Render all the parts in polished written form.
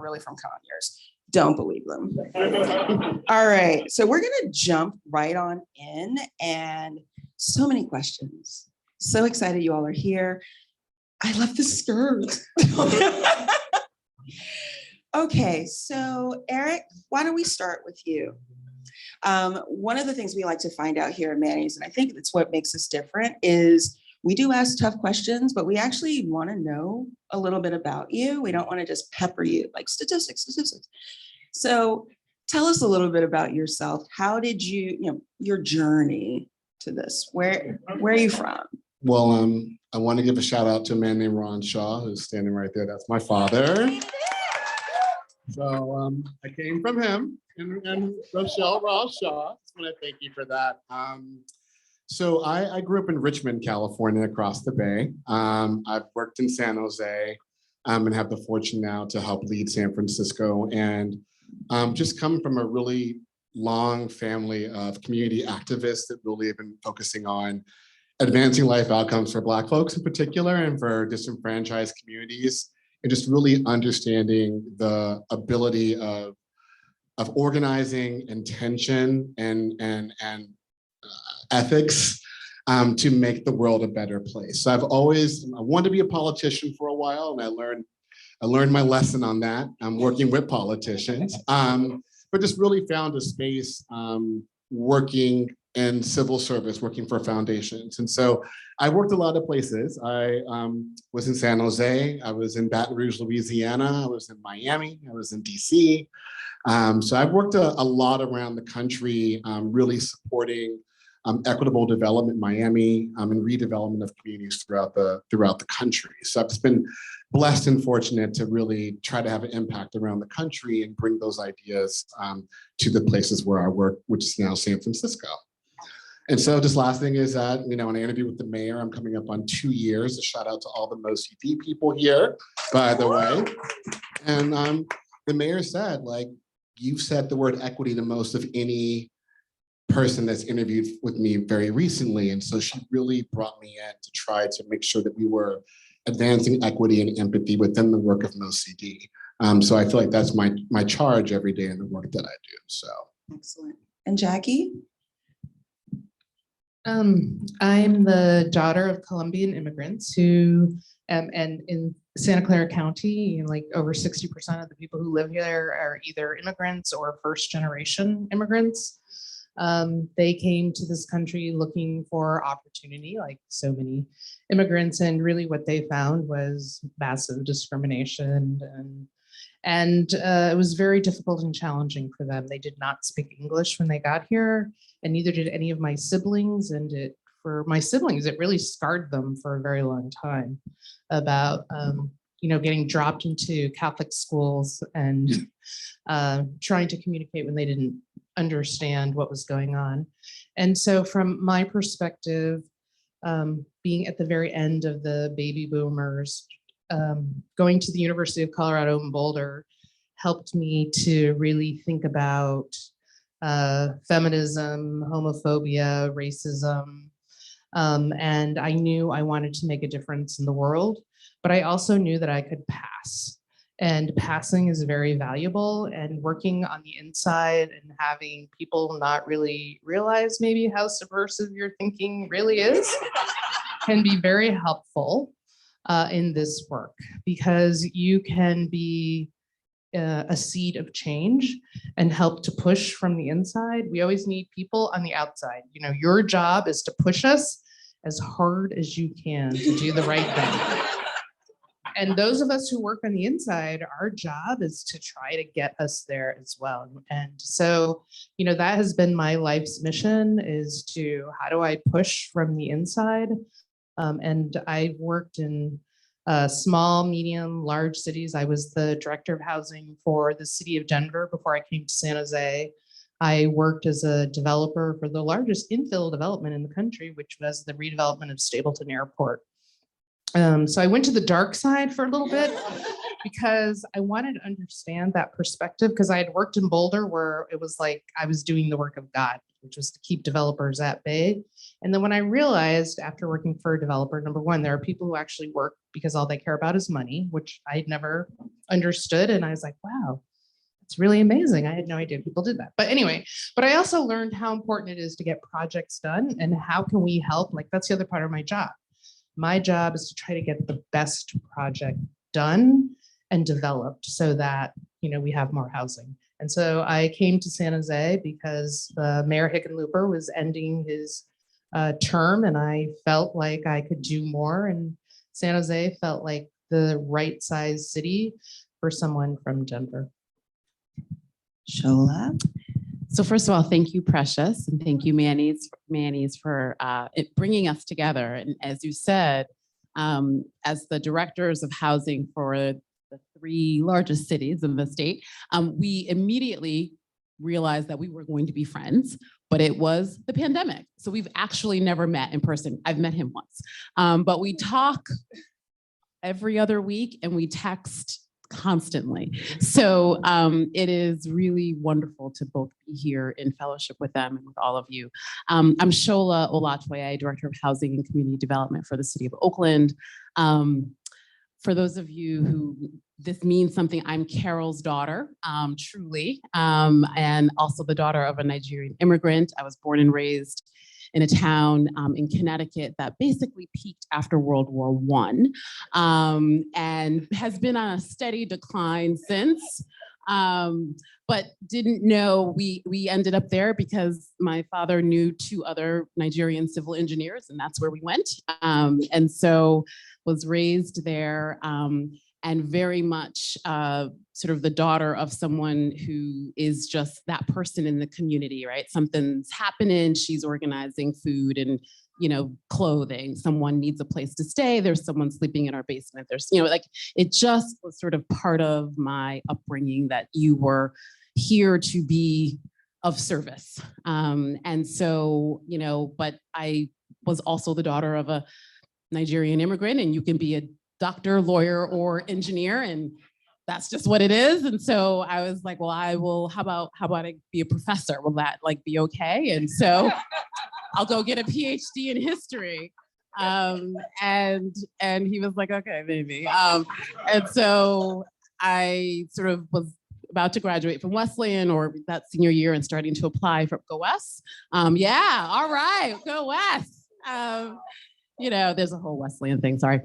really from con years. Don't believe them. All right, so we're gonna jump right on in, and so many questions. So excited you all are here. I love the skirt. Okay, so Eric, why don't we start with you? One of the things we like to find out here at Manny's, and I think that's what makes us different, is we do ask tough questions, but we actually want to know a little bit about you. We don't want to just pepper you like statistics. So tell us a little bit about yourself. How did your journey to this? Where are you from? Well, I want to give a shout out to a man named Ron Shaw, who's standing right there. That's my father. So I came from him and Rochelle Ross Shaw. I just want to thank you for that. So I grew up in Richmond, California, across the bay. I've worked in San Jose and have the fortune now to help lead San Francisco, and just come from a really long family of community activists that really have been focusing on advancing life outcomes for Black folks in particular and for disenfranchised communities, and just really understanding the ability of organizing intention and ethics to make the world a better place. So I wanted to be a politician for a while, and I learned my lesson on that. I'm working with politicians, but just really found a space working in civil service, working for foundations. And so I worked a lot of places. I was in San Jose, I was in Baton Rouge, Louisiana, I was in Miami, I was in DC. So I've worked a lot around the country, really supporting equitable development in Miami and redevelopment of communities throughout the country. So I've just been blessed and fortunate to really try to have an impact around the country and bring those ideas to the places where I work, which is now San Francisco. And so this last thing is that, when I interview with the mayor, I'm coming up on 2 years. A shout out to all the MoCD people here, by the way. And the mayor said, you've said the word equity the most of any person that's interviewed with me very recently. And so she really brought me in to try to make sure that we were advancing equity and empathy within the work of MoCD. So I feel like that's my charge every day in the work that I do. So excellent. And Jacky? I'm the daughter of Colombian immigrants who, and in Santa Clara County, over 60% of the people who live here are either immigrants or first generation immigrants. They came to this country looking for opportunity, like so many immigrants, and really what they found was massive discrimination, and it was very difficult and challenging for them. They did not speak English when they got here, and neither did any of my siblings. And for my siblings, it really scarred them for a very long time about getting dropped into Catholic schools and trying to communicate when they didn't understand what was going on. And so from my perspective, being at the very end of the baby boomers, going to the University of Colorado in Boulder helped me to really think about feminism, homophobia, racism. And I knew I wanted to make a difference in the world, but I also knew that I could pass. And passing is very valuable, and working on the inside and having people not really realize maybe how subversive your thinking really is can be very helpful in this work, because you can be a seed of change and help to push from the inside. We always need people on the outside. Your job is to push us as hard as you can to do the right thing. And those of us who work on the inside, our job is to try to get us there as well. And so, that has been my life's mission, is to how do I push from the inside? And I worked in small, medium, large cities. I was the director of housing for the city of Denver before I came to San Jose. I worked as a developer for the largest infill development in the country, which was the redevelopment of Stapleton Airport. So I went to the dark side for a little bit, because I wanted to understand that perspective, because I had worked in Boulder where it was like I was doing the work of God, which was to keep developers at bay. And then when I realized after working for a developer, number one, there are people who actually work because all they care about is money, which I had never understood. And I was like, wow, it's really amazing. I had no idea people did that. But anyway, but I also learned how important it is to get projects done and how can we help? Like that's the other part of my job. My job is to try to get the best project done and developed so that, you know, we have more housing. And so I came to San Jose because Mayor Hickenlooper was ending his term and I felt like I could do more. And San Jose felt like the right size city for someone from Denver. Shawla? So first of all, thank you, Precious, and thank you, Manny's for bringing us together. And as you said, as the directors of housing for the 3 largest cities in the state, we immediately realized that we were going to be friends, but it was the pandemic. So we've actually never met in person. I've met him once, but we talk every other week and we text constantly. So it is really wonderful to both be here in fellowship with them and with all of you. I'm Shola Olatwe, Director of Housing and Community Development for the City of Oakland. For those of you who this means something, I'm Carol's daughter, truly, and also the daughter of a Nigerian immigrant. I was born and raised in a town in Connecticut that basically peaked after World War I, and has been on a steady decline since. But didn't know we ended up there because my father knew 2 other Nigerian civil engineers, and that's where we went. And so was raised there, and very much sort of the daughter of someone who is just that person in the community, right? Something's happening, she's organizing food and, you know, clothing. Someone needs a place to stay. There's someone sleeping in our basement. There's, you know, like it just was sort of part of my upbringing that you were here to be of service. And so, you know, but I was also the daughter of a Nigerian immigrant, and you can be a doctor, lawyer, or engineer, and that's just what it is. And so I was like, well, how about I be a professor? Will that like be okay? And so I'll go get a PhD in history. And he was like, okay, maybe. And so I sort of was about to graduate from Wesleyan or that senior year and starting to apply for Go West. Yeah, all right, Go West. You know, there's a whole Wesleyan thing, sorry.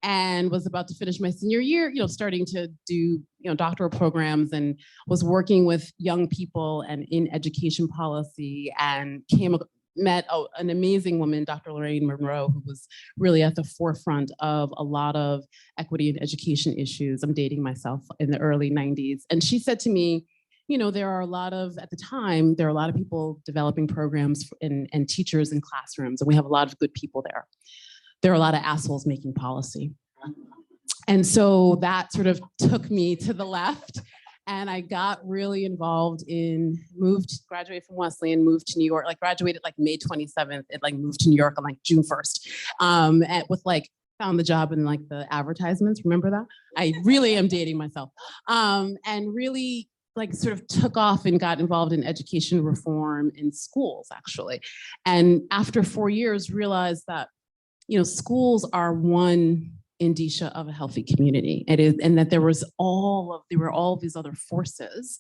And was about to finish my senior year, you know, starting to do, you know, doctoral programs and was working with young people and in education policy and met an amazing woman, Dr. Lorraine Monroe, who was really at the forefront of a lot of equity and education issues. I'm dating myself, in the early 90s. And she said to me, you know, at the time, there are a lot of people developing programs and teachers in classrooms, and we have a lot of good people there. There are a lot of assholes making policy. And so that sort of took me to the left, and I got really involved graduated from Wesleyan, moved to New York, like graduated like May 27th, and like moved to New York on like June 1st, with like, found the job in like the advertisements, remember that? I really am dating myself. And really, like sort of took off and got involved in education reform in schools, actually. And after 4 years, realized that, you know, schools are one indicia of a healthy community. It is, and that there were all these other forces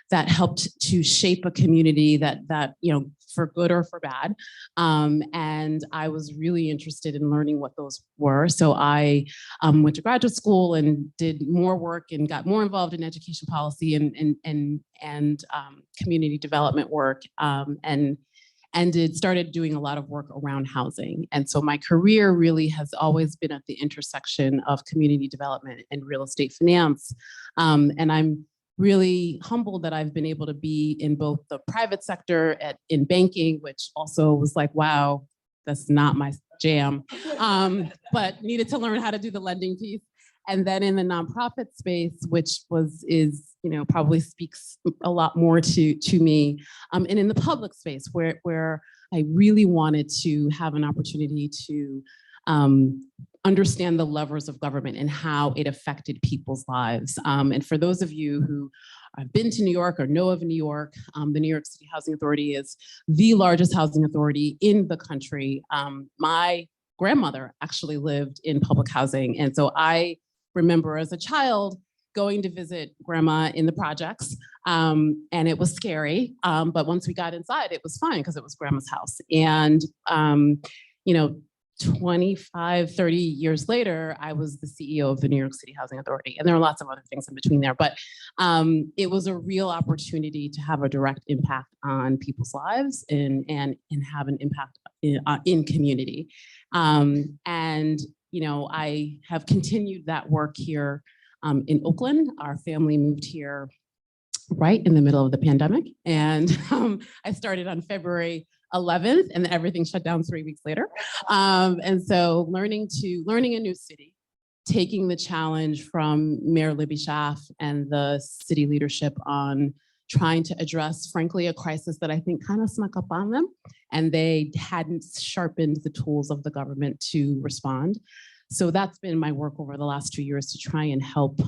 that helped to shape a community that you know, for good or for bad. And I was really interested in learning what those were. So I went to graduate school and did more work and got more involved in education policy and community development work, and started doing a lot of work around housing. And so my career really has always been at the intersection of community development and real estate finance. And I'm really humbled that I've been able to be in both the private sector in banking, which also was like, wow, that's not my jam, but needed to learn how to do the lending piece. And then in the nonprofit space, which is, you know, probably speaks a lot more to me, and in the public space where I really wanted to have an opportunity to understand the levers of government and how it affected people's lives. And for those of you who have been to New York or know of New York, the New York City Housing Authority is the largest housing authority in the country. My grandmother actually lived in public housing. And so I remember as a child going to visit grandma in the projects, and it was scary. But once we got inside, it was fine because it was grandma's house. And, you know, 25, 30 years later, I was the CEO of the New York City Housing Authority. And there are lots of other things in between there, but it was a real opportunity to have a direct impact on people's lives and have an impact in community. And, you know, I have continued that work here in Oakland. Our family moved here right in the middle of the pandemic. And I started on February 11th, and then everything shut down 3 weeks later. And so learning a new city, taking the challenge from Mayor Libby Schaaf and the city leadership on trying to address, frankly, a crisis that I think kind of snuck up on them, and they hadn't sharpened the tools of the government to respond. So that's been my work over the last 2 years to try and help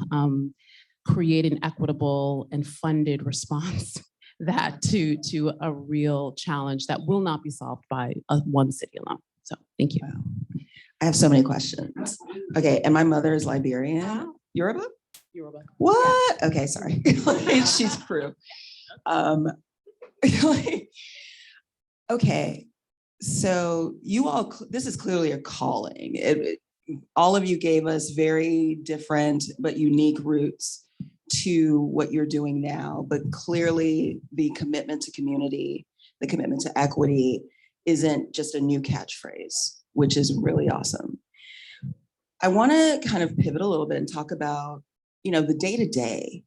create an equitable and funded response that to a real challenge that will not be solved by one city alone. So thank you. Wow. I have so many questions. Okay, and my mother is Liberian. Yoruba? Yoruba. What? Okay, sorry. She's Peru. Okay, so you all, this is clearly a calling. All of you gave us very different but unique routes to what you're doing now, but clearly the commitment to community, the commitment to equity isn't just a new catchphrase, which is really awesome. I want to kind of pivot a little bit and talk about, you know, the day-to-day.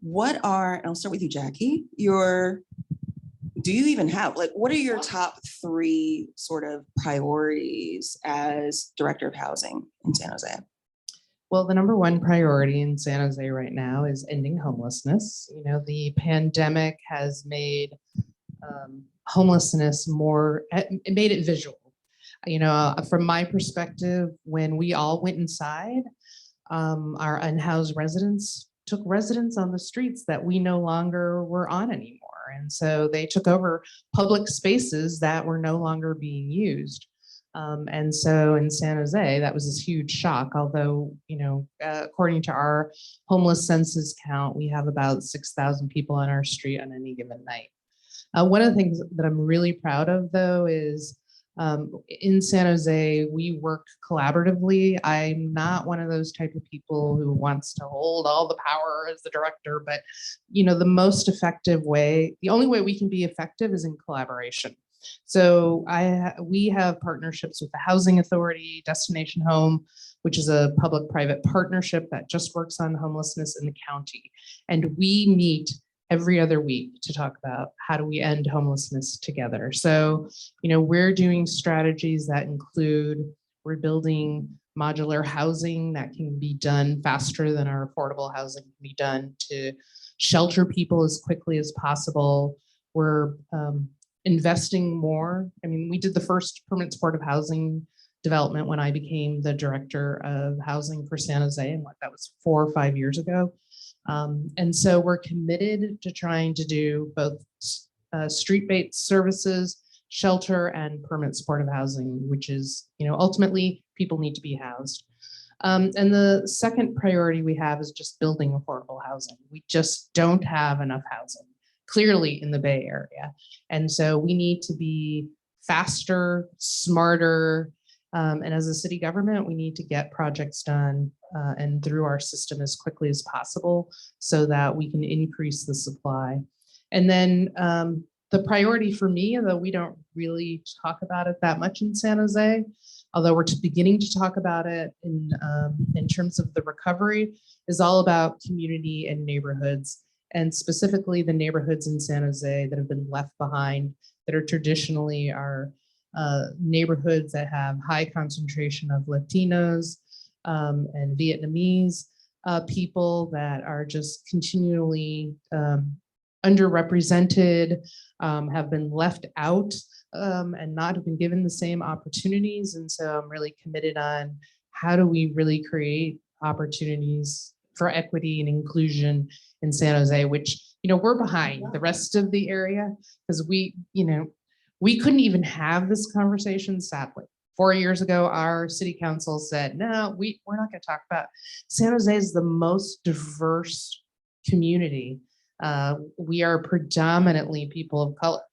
What are, and I'll start with you, Jacky, do you even have, like, what are your top 3 sort of priorities as Director of Housing in San Jose? Well, the number 1 priority in San Jose right now is ending homelessness. You know, the pandemic has made homelessness it made it visual. You know, from my perspective, when we all went inside, our unhoused residents took residence on the streets that we no longer were on anymore. And so they took over public spaces that were no longer being used. And so in San Jose, that was this huge shock, although, you know, according to our homeless census count, we have about 6,000 people on our street on any given night. One of the things that I'm really proud of, though, is in San Jose, we work collaboratively. I'm not one of those type of people who wants to hold all the power as the director, but, you know, the most effective way, the only way we can be effective is in collaboration. So we have partnerships with the Housing Authority, Destination Home, which is a public-private partnership that just works on homelessness in the county. And we meet every other week to talk about how do we end homelessness together. So, you know, we're doing strategies that include rebuilding modular housing that can be done faster than our affordable housing can be done, to shelter people as quickly as possible. We're investing more. I mean, we did the first permanent supportive housing development when I became the director of housing for San Jose, and that was 4 or 5 years ago. And so we're committed to trying to do both street-based services, shelter, and permanent supportive housing, which is, you know, ultimately people need to be housed. And the second priority we have is just building affordable housing. We just don't have enough housing, clearly, in the Bay Area. And so we need to be faster, smarter, and as a city government, we need to get projects done and through our system as quickly as possible so that we can increase the supply. And then the priority for me, though we don't really talk about it that much in San Jose, although we're beginning to talk about it in terms of the recovery, is all about community and neighborhoods, and specifically the neighborhoods in San Jose that have been left behind, that are traditionally our neighborhoods that have high concentration of Latinos and Vietnamese people that are just continually underrepresented, have been left out, and not have been given the same opportunities. And so I'm really committed on how do we really create opportunities for equity and inclusion in San Jose, which, we're behind the rest of the area because we couldn't even have this conversation, sadly. 4 years ago, our city council said, no, we're not going to talk about San Jose is the most diverse community. We are predominantly people of color.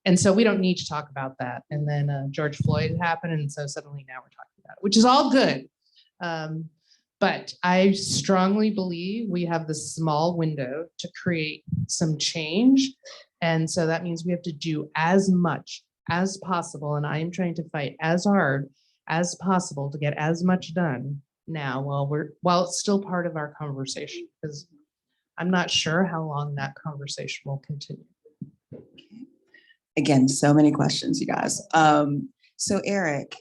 And so we don't need to talk about that. And then George Floyd happened. And so suddenly now we're talking about it, which is all good. But I strongly believe we have this small window to create some change. And so that means we have to do as much as possible. And I am trying to fight as hard as possible to get as much done now while it's still part of our conversation, because I'm not sure how long that conversation will continue. Again, so many questions, you guys. So Eric,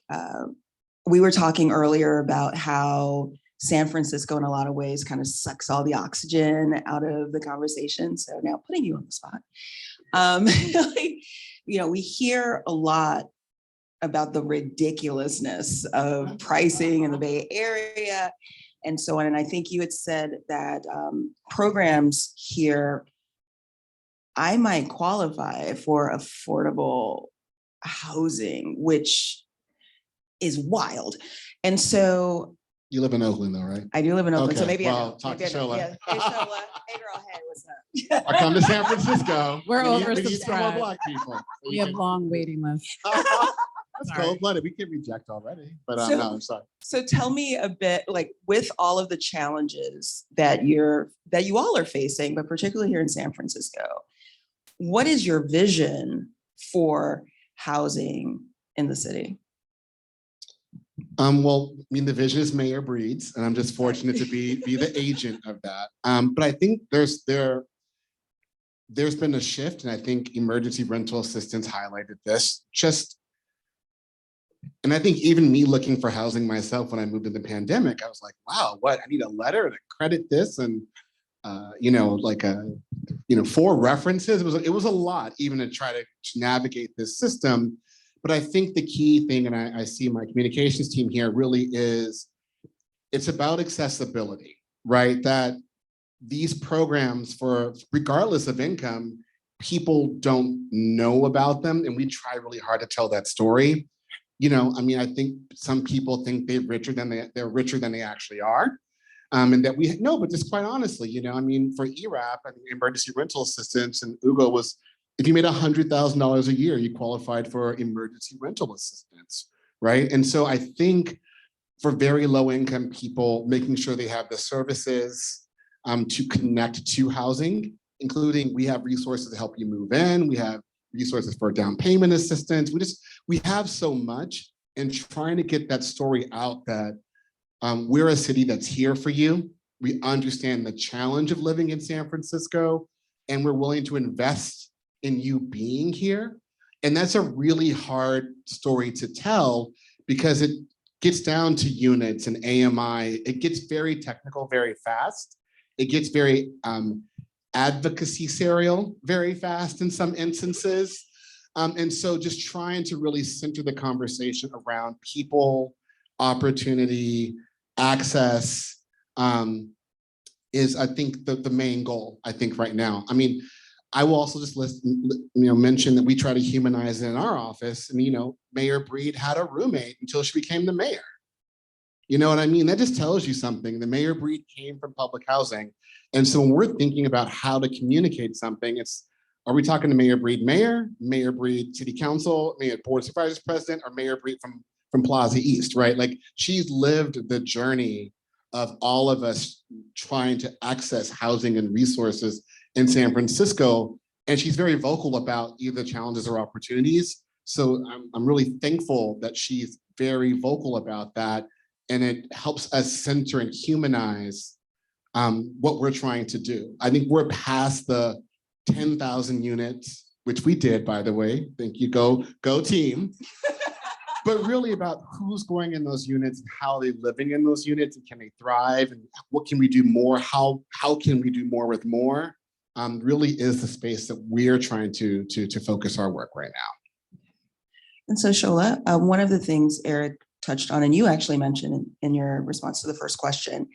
we were talking earlier about how San Francisco in a lot of ways kind of sucks all the oxygen out of the conversation. So now putting you on the spot. We hear a lot about the ridiculousness of pricing in the Bay Area and so on. And I think you had said that programs here, I might qualify for affordable housing, which is wild. And so You live in Oakland though, right? I do live in Oakland, so Okay, maybe well, I talk know. to Shawla. Yeah. Hey, Shawla. Hey, girl. Hey, what's up? I come to San Francisco. We're we need some more oversubscribed. Black people. We have long waiting lists. That's Sorry. cold-blooded. We can reject already, but So- no, I'm sorry. So tell me a bit, like with all of the challenges that you all are facing, but particularly here in San Francisco, what is your vision for housing in the city? Well, I mean, the vision is Mayor Breed's, and I'm just fortunate to be the agent of that. But I think there's been a shift, and I think emergency rental assistance highlighted this. And I think even me looking for housing myself when I moved in the pandemic, I was like, wow, what? I need a letter to credit this, and 4 references. It was a lot even to try to navigate this system. But I think the key thing, and I see my communications team here, really is it's about accessibility, right? That these programs, for regardless of income, people don't know about them, and we try really hard to tell that story. I think some people think they're richer than they actually are. And that but just quite honestly, for ERAP, emergency rental assistance, and UGO was, if you made $100,000 a year, you qualified for emergency rental assistance, right? And so I think for very low income people, making sure they have the services to connect to housing, including we have resources to help you move in, we have resources for down payment assistance. We have so much, and trying to get that story out that we're a city that's here for you. We understand the challenge of living in San Francisco, and we're willing to invest in you being here. And that's a really hard story to tell because it gets down to units and AMI. It gets very technical very fast. It gets very advocacy serial very fast in some instances. And so just trying to really center the conversation around people, opportunity, access is, I think, the main goal, I think, right now. I will also just mention that we try to humanize it in our office. And, Mayor Breed had a roommate until she became the mayor. You know what I mean? That just tells you something. The Mayor Breed came from public housing. And so when we're thinking about how to communicate something, are we talking to Mayor Breed Mayor, Mayor Breed City Council, Mayor Board of Supervisors President, or Mayor Breed from Plaza East, right? Like, she's lived the journey of all of us trying to access housing and resources in San Francisco. And she's very vocal about either challenges or opportunities. So I'm really thankful that she's very vocal about that. And it helps us center and humanize what we're trying to do. I think we're past the 10,000 units, which we did, by the way. Thank you, go team. But really about who's going in those units and how they're living in those units, and can they thrive, and what can we do more? How can we do more with more? really is the space that we're trying to focus our work right now. And so Shola, one of the things Eric touched on, and you actually mentioned in your response to the first question,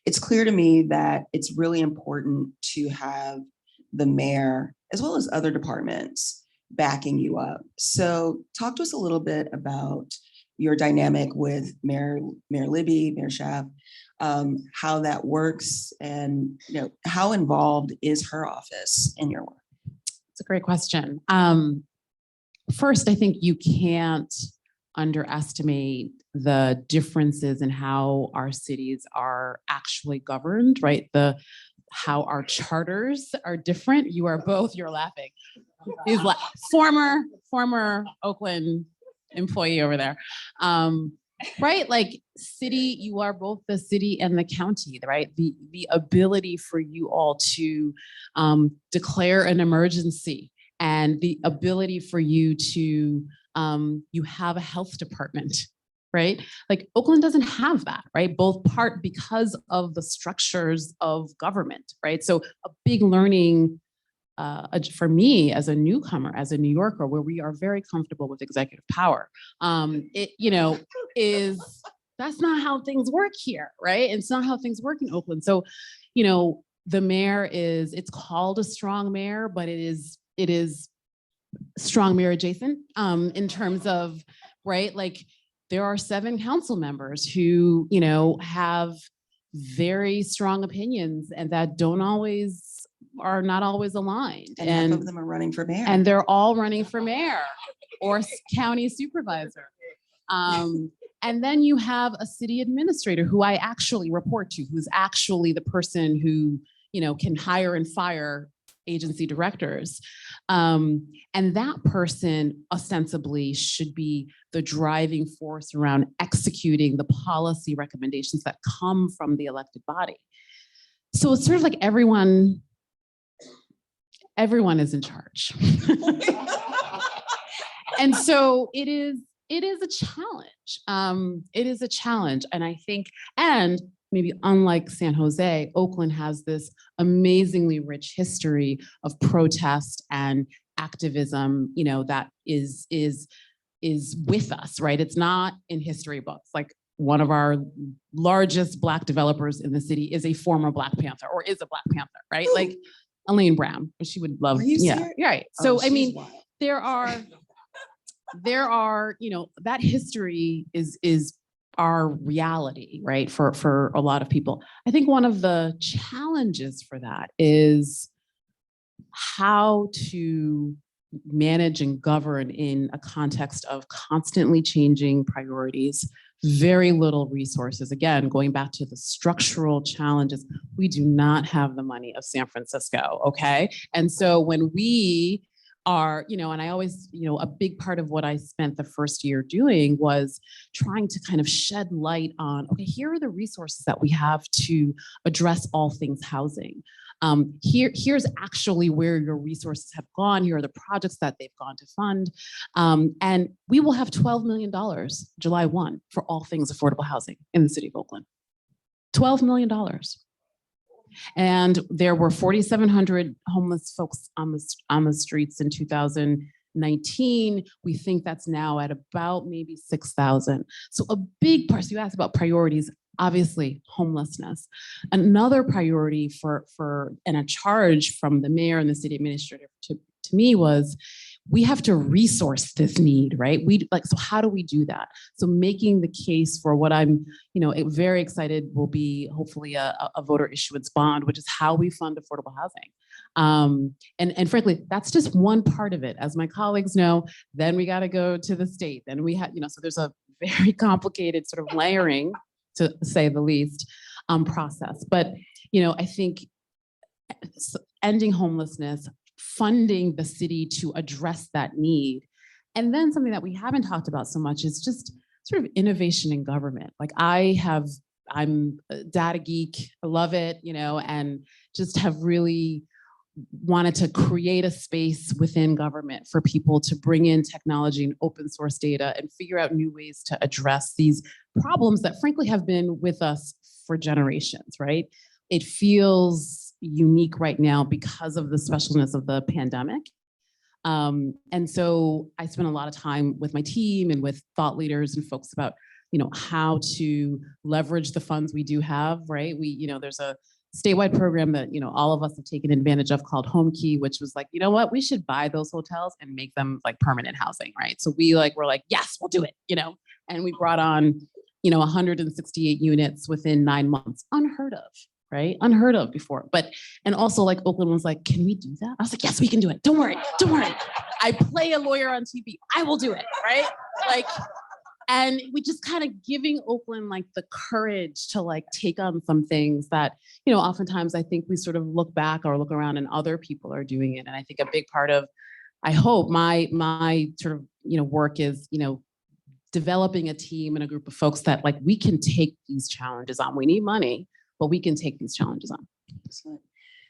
it's clear to me that it's really important to have the mayor, as well as other departments, backing you up. So talk to us a little bit about your dynamic with Mayor Libby, Mayor Schaaf, how that works, and how involved is her office in your work? It's a great question. First, I think you can't underestimate the differences in how our cities are actually governed, right? How our charters are different. You're laughing. He's like former Oakland employee over there. Right? Like city, you are both the city and the county, right? The ability for you all to declare an emergency, and the ability for you to, you have a health department, right? Like Oakland doesn't have that, right? Both part because of the structures of government, right? So a big learning for me as a newcomer, as a New Yorker, where we are very comfortable with executive power, that's not how things work here, right? It's not how things work in Oakland. So, the mayor it's called a strong mayor, but it is strong mayor adjacent in terms of, right? Like there are 7 council members who, have very strong opinions and that are not always aligned. And half of them are running for mayor. And they're all running for mayor or county supervisor. And then you have a city administrator who I actually report to, who's actually the person who, can hire and fire agency directors. And that person ostensibly should be the driving force around executing the policy recommendations that come from the elected body. So it's sort of like everyone is in charge. And so it is a challenge. It is a challenge. And I think, and maybe unlike San Jose, Oakland has this amazingly rich history of protest and activism, that is with us, right? It's not in history books. Like one of our largest Black developers in the city is a former Black Panther, or is a Black Panther, right? Like Elaine Brown, she would love. Are you serious? Right. So I mean, there are, that history is our reality, right? For a lot of people. I think one of the challenges for that is how to manage and govern in a context of constantly changing priorities, very little resources. Again, going back to the structural challenges, we do not have the money of San Francisco, okay? And so when we are, and I always, a big part of what I spent the first year doing was trying to kind of shed light on, okay, here are the resources that we have to address all things housing. Here's actually where your resources have gone. Here are the projects that they've gone to fund. And we will have $12 million July 1 for all things affordable housing in the city of Oakland. $12 million. And there were 4,700 homeless folks on the streets in 2019. We think that's now at about maybe 6,000. So a big part, so you asked about priorities, obviously homelessness. Another priority and a charge from the mayor and the city administrator to me was, we have to resource this need, right? So how do we do that? So making the case for what I'm, very excited will be hopefully a voter issuance bond, which is how we fund affordable housing. And frankly, that's just one part of it. As my colleagues know, then we got to go to the state. Then we have, so there's a very complicated sort of layering, to say the least, process. But, I think ending homelessness, funding the city to address that need. And then something that we haven't talked about so much is just sort of innovation in government. Like I'm a data geek, I love it, and just have really wanted to create a space within government for people to bring in technology and open source data and figure out new ways to address these problems that frankly have been with us for generations, right? It feels unique right now because of the specialness of the pandemic. And so I spent a lot of time with my team and with thought leaders and folks about, how to leverage the funds we do have, right? There's a statewide program that, all of us have taken advantage of called Home Key, which was like, you know what, we should buy those hotels and make them like permanent housing, right? So we're like, yes, we'll do it, and we brought on, 168 units within 9 months, unheard of, right? Unheard of before. And also like Oakland was like, can we do that? I was like, yes, we can do it. Don't worry. I play a lawyer on TV. I will do it, right? And we just kind of giving Oakland like the courage to like take on some things that, oftentimes I think we sort of look back or look around and other people are doing it. And I think a big part of, I hope my sort of, work is, developing a team and a group of folks that like, we can take these challenges on. We need money, but we can take these challenges on. Excellent.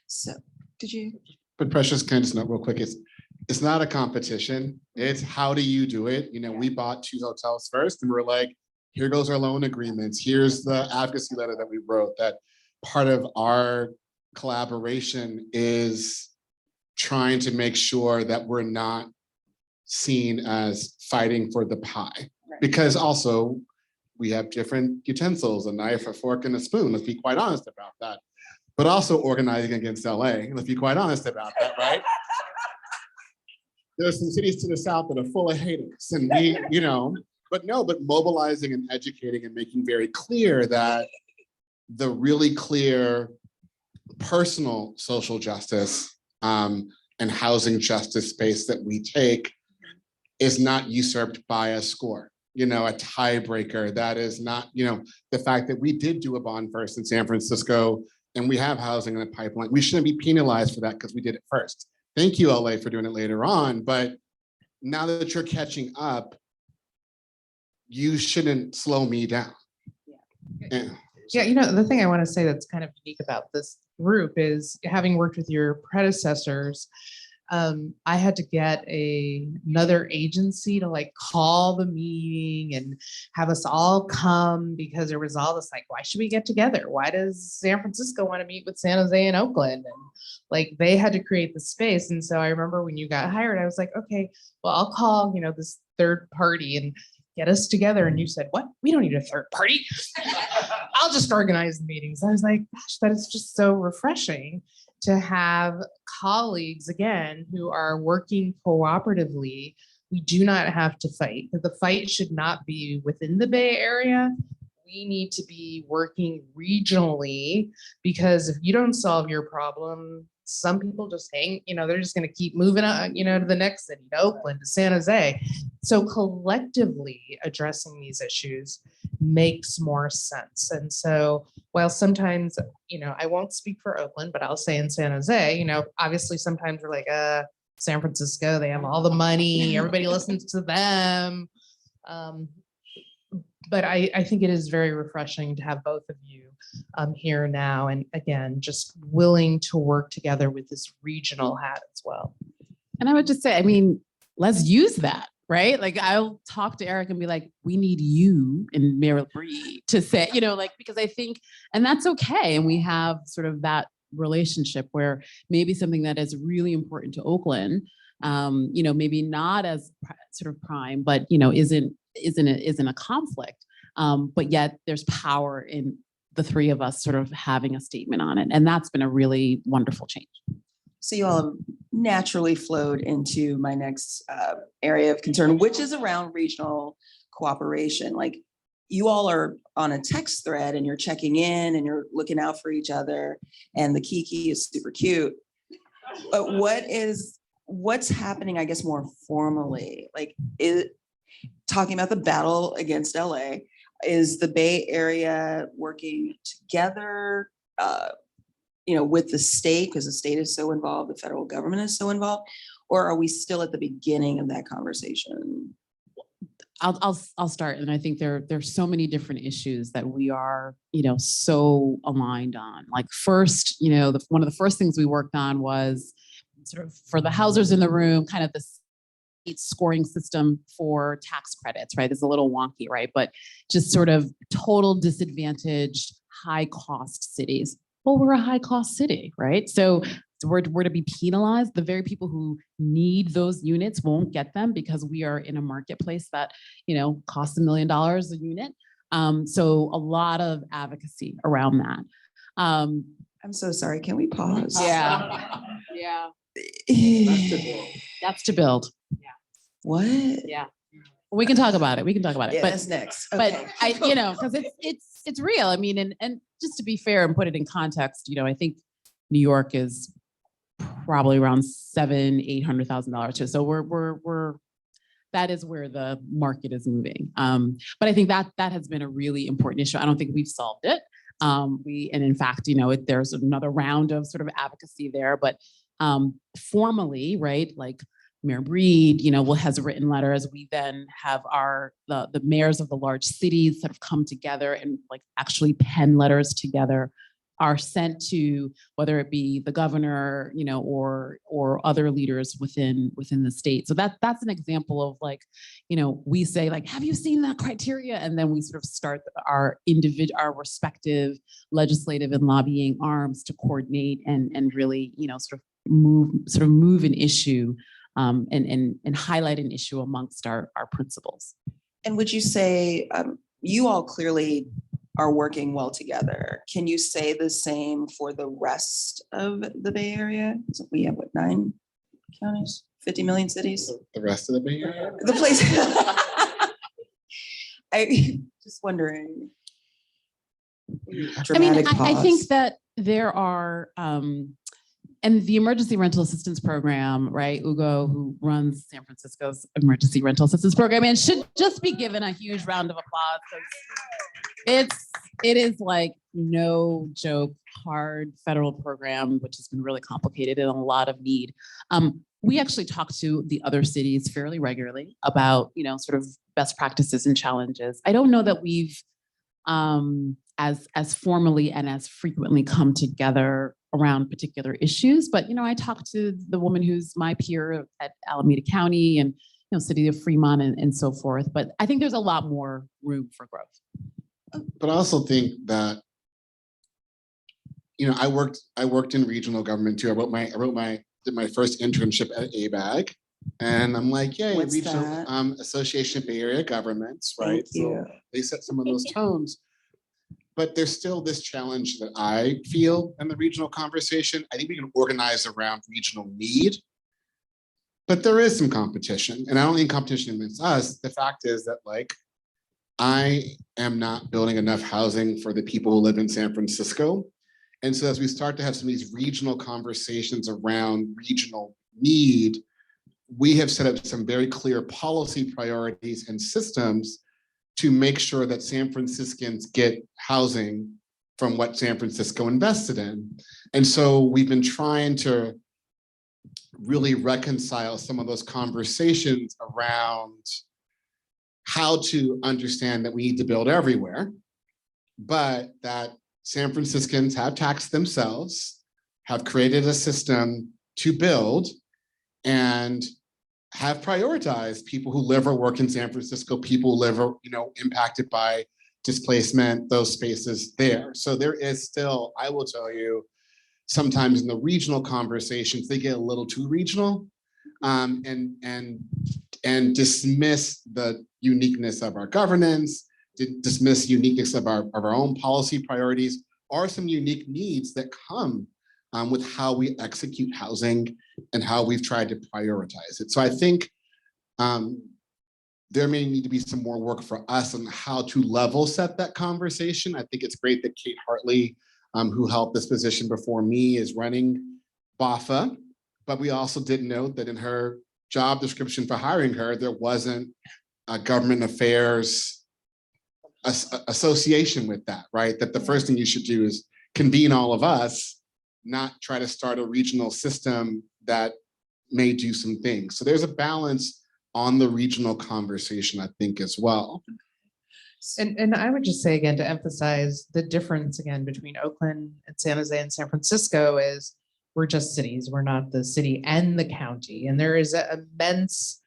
So did you? But Precious, can I just note real quick, it's not a competition. It's how do you do it? We bought 2 hotels first and we're like, here goes our loan agreements. Here's the advocacy letter that we wrote. That part of our collaboration is trying to make sure that we're not seen as fighting for the pie. Right. Because also we have different utensils, a knife, a fork, and a spoon. Let's be quite honest about that. But also organizing against LA. Let's be quite honest about that, right? There are some cities to the south that are full of haters, and but mobilizing and educating and making very clear that the really clear personal social justice and housing justice space that we take is not usurped by a score, a tiebreaker. That is not, the fact that we did do a bond first in San Francisco and we have housing in the pipeline. We shouldn't be penalized for that because we did it first. Thank you, LA, for doing it later on. But now that you're catching up, you shouldn't slow me down. Yeah, the thing I want to say that's kind of unique about this group is having worked with your predecessors, I had to get another agency to like call the meeting and have us all come because there was all this like, why should we get together? Why does San Francisco want to meet with San Jose and Oakland? And like they had to create the space. And so I remember when you got hired, I was like, okay, well, I'll call, this third party and get us together. And you said, what? We don't need a third party. I'll just organize the meetings. I was like, gosh, that is just so refreshing to have colleagues, again, who are working cooperatively. We do not have to fight. The fight should not be within the Bay Area. We need to be working regionally, because if you don't solve your problem, some people just hang, they're just going to keep moving on, to the next city, to Oakland, to San Jose. So collectively addressing these issues makes more sense. And so while sometimes, I won't speak for Oakland, but I'll say in San Jose, obviously sometimes we're like, San Francisco, they have all the money, everybody listens to them. But I think it is very refreshing to have both of you here now. And again, just willing to work together with this regional hat as well. And I would just say, let's use that, right? Like I'll talk to Eric and be like, we need you and Mary Bree to say, because I think, and that's okay. And we have sort of that relationship where maybe something that is really important to Oakland, maybe not as sort of prime, but, isn't a conflict. But yet there's power in the three of us sort of having a statement on it. And that's been a really wonderful change. So you all have naturally flowed into my next area of concern, which is around regional cooperation. Like you all are on a text thread and you're checking in and you're looking out for each other. And the Kiki is super cute. But what's happening, I guess, more formally? Like talking about the battle against LA, is the Bay Area working together, with the state, because the state is so involved, the federal government is so involved, or are we still at the beginning of that conversation? I'll start, and I think there's so many different issues that we are, so aligned on. Like first, one of the first things we worked on was sort of for the housers in the room, kind of this scoring system for tax credits, right? It's a little wonky, right? But just sort of total disadvantaged, high cost cities well, we're a high cost city, right? So we're to be penalized. The very people who need those units won't get them because we are in a marketplace that, costs $1 million a unit. So a lot of advocacy around that. I'm so sorry. Can we pause? Yeah. That's to build. Yeah. What? Yeah. We can talk about it. Yeah, But that's next. but Okay. because it's real. I mean, and just to be fair and put it in context, I think New York is probably around $700,000-800,000 too. So we're that is where the market is moving. But I think that has been a really important issue. I don't think we've solved it. And in fact, there's another round of sort of advocacy there, but formally, right, like Mayor Breed, has written letters. We then have the mayors of the large cities that have come together and like actually pen letters together, are sent to whether it be the governor, or other leaders within the state. So that's an example of like, we say like, have you seen that criteria? And then we sort of start our respective legislative and lobbying arms to coordinate and really, sort of move an issue and highlight an issue amongst our principals. And would you say you all clearly are working well together? Can you say the same for the rest of the Bay Area? So we have 9 counties, 50 million cities? The rest of the Bay Area? The place. I just wondering. Dramatic I pause. think that there are, and the emergency rental assistance program, right? Ugo, who runs San Francisco's emergency rental assistance program, and should just be given a huge round of applause because it is like no joke, hard federal program, which has been really complicated and a lot of need. We actually talk to the other cities fairly regularly about, sort of best practices and challenges. I don't know that we've as formally and as frequently come together around particular issues, but I talked to the woman who's my peer at Alameda County and city of Fremont and so forth. But I think there's a lot more room for growth. But I also think that I worked in regional government too. Did my first internship at ABAG, and I'm like, yay, What's Regional that? Association of Bay Area Governments, right? Thank you. So they set some of those tones. But there's still this challenge that I feel in the regional conversation. I think we can organize around regional need, but there is some competition. And I don't think competition against us. The fact is that like, I am not building enough housing for the people who live in San Francisco. And so as we start to have some of these regional conversations around regional need, we have set up some very clear policy priorities and systems to make sure that San Franciscans get housing from what San Francisco invested in. And so we've been trying to really reconcile some of those conversations around how to understand that we need to build everywhere, but that San Franciscans have taxed themselves, have created a system to build, and have prioritized people who live or work in San Francisco, people who live or, impacted by displacement, those spaces there. So there is still, I will tell you, sometimes in the regional conversations, they get a little too regional and dismiss the uniqueness of our governance, dismiss uniqueness of our own policy priorities, or some unique needs that come with how we execute housing and how we've tried to prioritize it. So I think there may need to be some more work for us on how to level set that conversation. I think it's great that Kate Hartley, who held this position before me, is running BAFA, but we also did note that in her job description for hiring her, there wasn't a government affairs association with that, right? That the first thing you should do is convene all of us, not try to start a regional system that may do some things. So there's a balance on the regional conversation, I think, as well. And I would just say again, to emphasize the difference again between Oakland and San Jose and San Francisco is we're just cities. We're not the city and the county. And there is an immense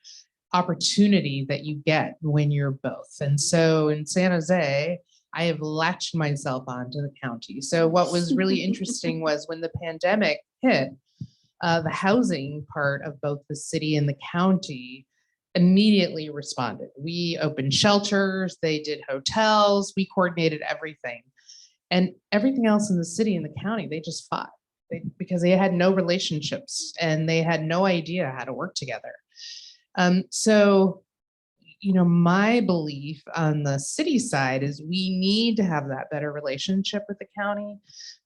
opportunity that you get when you're both. And so in San Jose, I have latched myself onto the county. So what was really interesting was when the pandemic hit, the housing part of both the city and the county immediately responded. We opened shelters, they did hotels, we coordinated everything. And everything else in the city and the county, they just fought because they had no relationships and they had no idea how to work together. So, my belief on the city side is we need to have that better relationship with the county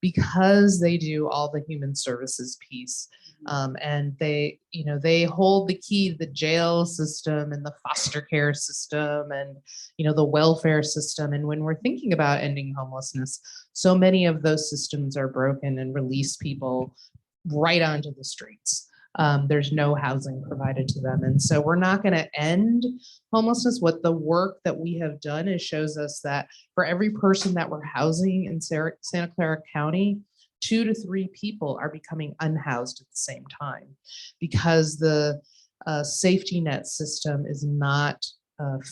because they do all the human services piece. And they hold the key to the jail system and the foster care system and, the welfare system. And when we're thinking about ending homelessness, so many of those systems are broken and release people right onto the streets. There's no housing provided to them. And so we're not going to end homelessness. What the work that we have done is shows us that for every person that we're housing in Santa Clara County, 2 to 3 people are becoming unhoused at the same time because the safety net system is not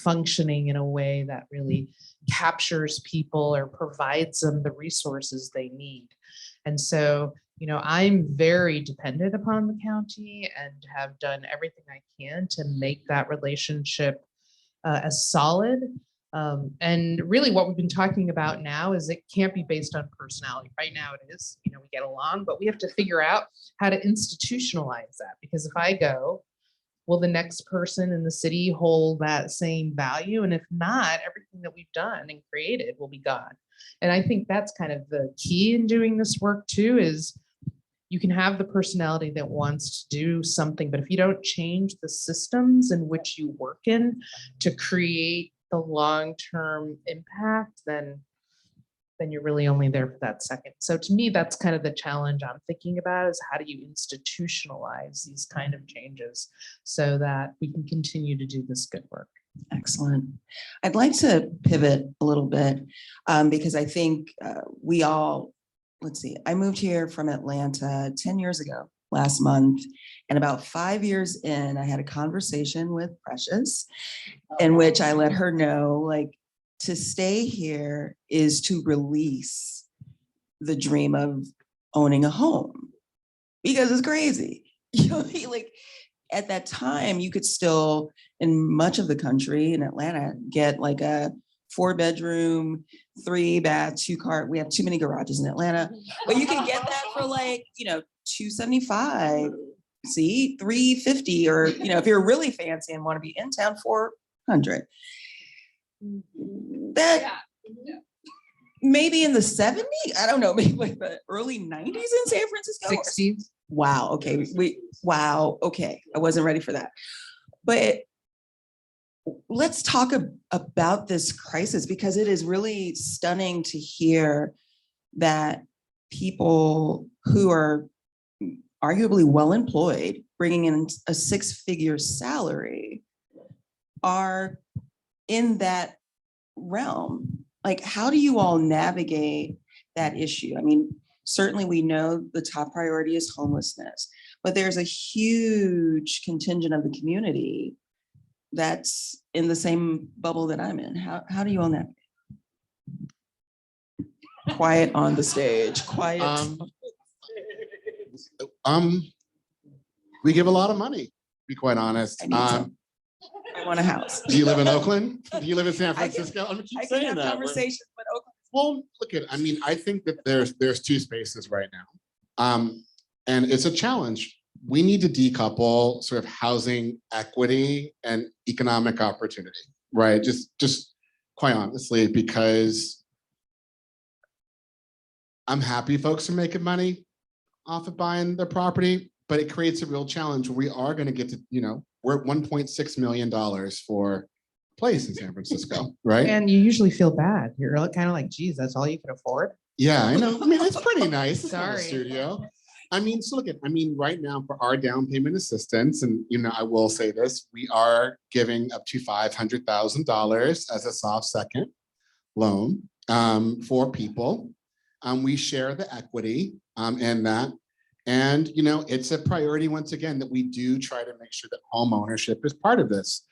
functioning in a way that really captures people or provides them the resources they need. And so, I'm very dependent upon the county and have done everything I can to make that relationship as solid. And really what we've been talking about now is it can't be based on personality. Right now it is, we get along, but we have to figure out how to institutionalize that. Because if I go, will the next person in the city hold that same value? And if not, everything that we've done and created will be gone. And I think that's kind of the key in doing this work too, is you can have the personality that wants to do something, but if you don't change the systems in which you work in to create the long-term impact, then you're really only there for that second. So to me, that's kind of the challenge I'm thinking about, is how do you institutionalize these kind of changes so that we can continue to do this good work. Excellent. I'd like to pivot a little bit because I think we all, let's see, I moved here from Atlanta 10 years ago last month. And about 5 years in, I had a conversation with Precious in which I let her know, like, to stay here is to release the dream of owning a home because it's crazy. Like at that time, you could still, in much of the country, in Atlanta, get like a 4-bedroom, 3-bath, 2-car. We have too many garages in Atlanta, but you can get that for like, $275, see, $350, or, if you're really fancy and want to be in town, $400. That maybe in the 70s, I don't know, maybe like the early 90s in San Francisco. 60s. Wow. Okay. Wow. Okay. I wasn't ready for that. But let's talk about this crisis, because it is really stunning to hear that people who are arguably well employed, bringing in a 6-figure salary, are in that realm. Like, how do you all navigate that issue? I mean, certainly we know the top priority is homelessness, but there's a huge contingent of the community that's in the same bubble that I'm in. How do you all navigate? Quiet on the stage, quiet. We give a lot of money, to be quite honest. I need some. I want a house. Do you live in Oakland? Do you live in San I Francisco? I'm can saying have that. conversations with Oakland. Well, look at, I think that there's 2 spaces right now. And it's a challenge. We need to decouple sort of housing equity and economic opportunity, right? Just quite honestly, because I'm happy folks are making money off of buying their property, but it creates a real challenge where we are going to get to, we're at $1.6 million for a place in San Francisco, right? And you usually feel bad. You're kind of like, geez, that's all you can afford. Yeah, I know. It's pretty nice. It's not a Sorry. studio. So look at, right now for our down payment assistance, and I will say this, we are giving up to $500,000 as a soft second loan for people. We share the equity in that. And, it's a priority once again that we do try to make sure that home ownership is part of this.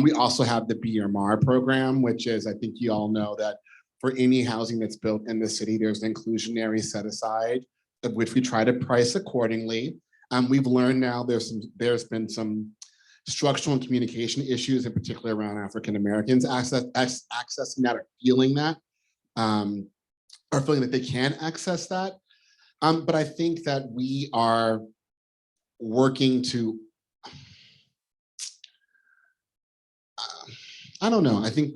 We also have the BMR program, which is, I think you all know that for any housing that's built in the city. There's an inclusionary set aside, of which we try to price accordingly. We've learned now there's been some structural and communication issues, in particular around African Americans accessing that or feeling that, or feeling that they can access that. But I think that we are working to, I don't know, I think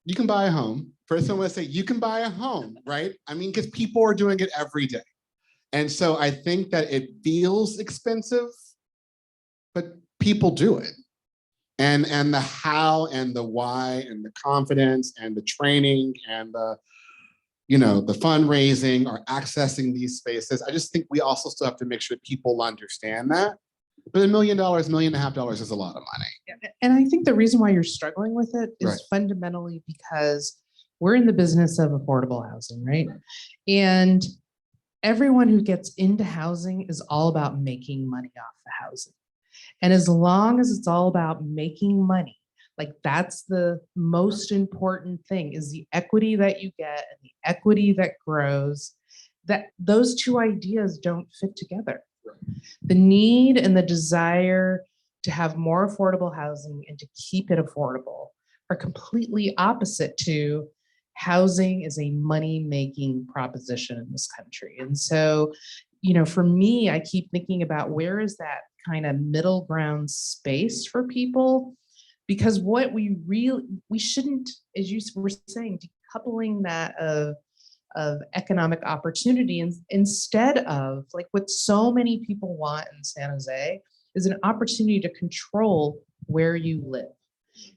you can buy a home. First, I want to say you can buy a home, right? I mean, because people are doing it every day. And so I think that it feels expensive, but people do it. And the how and the why and the confidence and the training and the, you know, the fundraising or accessing these spaces. I just think we also still have to make sure people understand that. But $1 million, $1.5 million is a lot of money. And I think the reason why you're struggling with it is Right. fundamentally because we're in the business of affordable housing, right? And everyone who gets into housing is all about making money off the housing. And as long as it's all about making money, like that's the most important thing, is the equity that you get and the equity that grows, that those two ideas don't fit together. The need and the desire to have more affordable housing and to keep it affordable are completely opposite to housing is a money-making proposition in this country. And so, you know, for me, I keep thinking about where is that kind of middle ground space for people, because what we shouldn't, as you were saying, decoupling that of economic opportunity, and instead of like what so many people want in San Jose is an opportunity to control where you live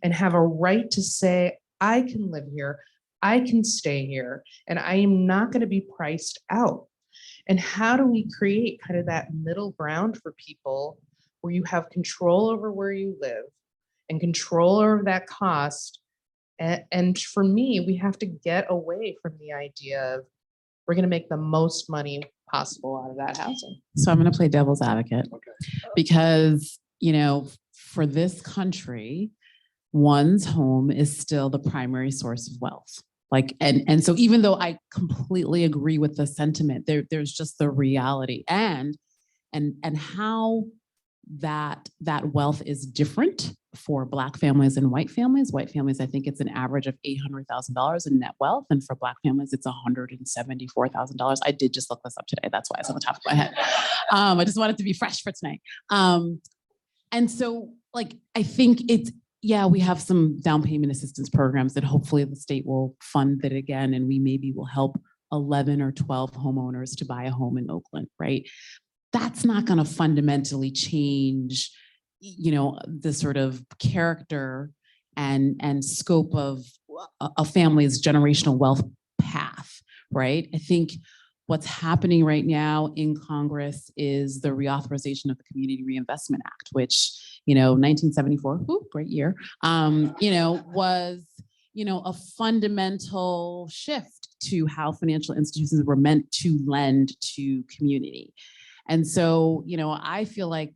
and have a right to say, I can live here, I can stay here, and I am not going to be priced out. And how do we create kind of that middle ground for people where you have control over where you live and control over that cost? And for me, we have to get away from the idea of we're going to make the most money possible out of that housing. So I'm going to play devil's advocate, Okay. because, you know, for this country, one's home is still the primary source of wealth. Like, and so even though I completely agree with the sentiment, there's just the reality and how that wealth is different for Black families and white families. White families, I think it's an average of $800,000 in net wealth. And for Black families, it's $174,000. I did just look this up today. That's why it's on the top of my head. I just wanted to be fresh for tonight. And so like, I think it's, yeah, we have some down payment assistance programs that hopefully the state will fund that again, and we maybe will help 11 or 12 homeowners to buy a home in Oakland, right? That's not going to fundamentally change, you know, the sort of character and scope of a family's generational wealth path, right? I think what's happening right now in Congress is the reauthorization of the Community Reinvestment Act, which, you know, 1974, great year, you know, was, you know, a fundamental shift to how financial institutions were meant to lend to community. And so, you know, I feel like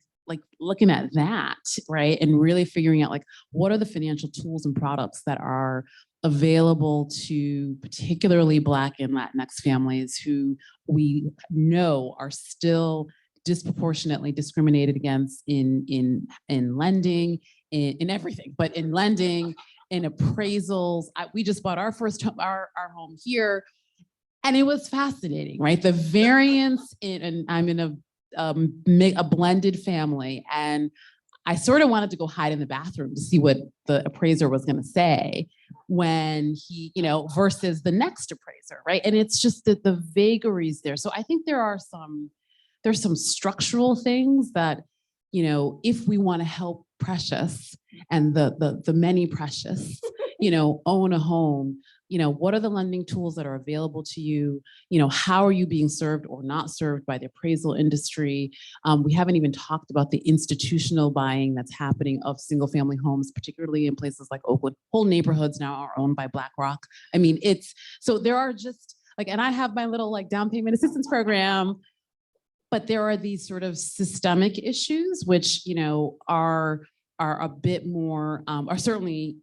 looking at that, right, and really figuring out like, what are the financial tools and products that are available to particularly Black and Latinx families who we know are still disproportionately discriminated against in lending, in everything, but in lending, in appraisals. We just bought our first home, our home here, and it was fascinating, right? The variance and I'm in a blended family, and I sort of wanted to go hide in the bathroom to see what the appraiser was going to say when he, you know, versus the next appraiser, right? And it's just that the vagaries there. So I think there's some structural things that, you know, if we want to help Precious and the many Precious, you know, own a home, you know, what are the lending tools that are available to you? You know, how are you being served or not served by the appraisal industry? We haven't even talked about the institutional buying that's happening of single family homes, particularly in places like Oakland. Whole neighborhoods now are owned by BlackRock. I mean, so there are just like, and I have my little like down payment assistance program, but there are these sort of systemic issues, which, you know, are a bit more, are certainly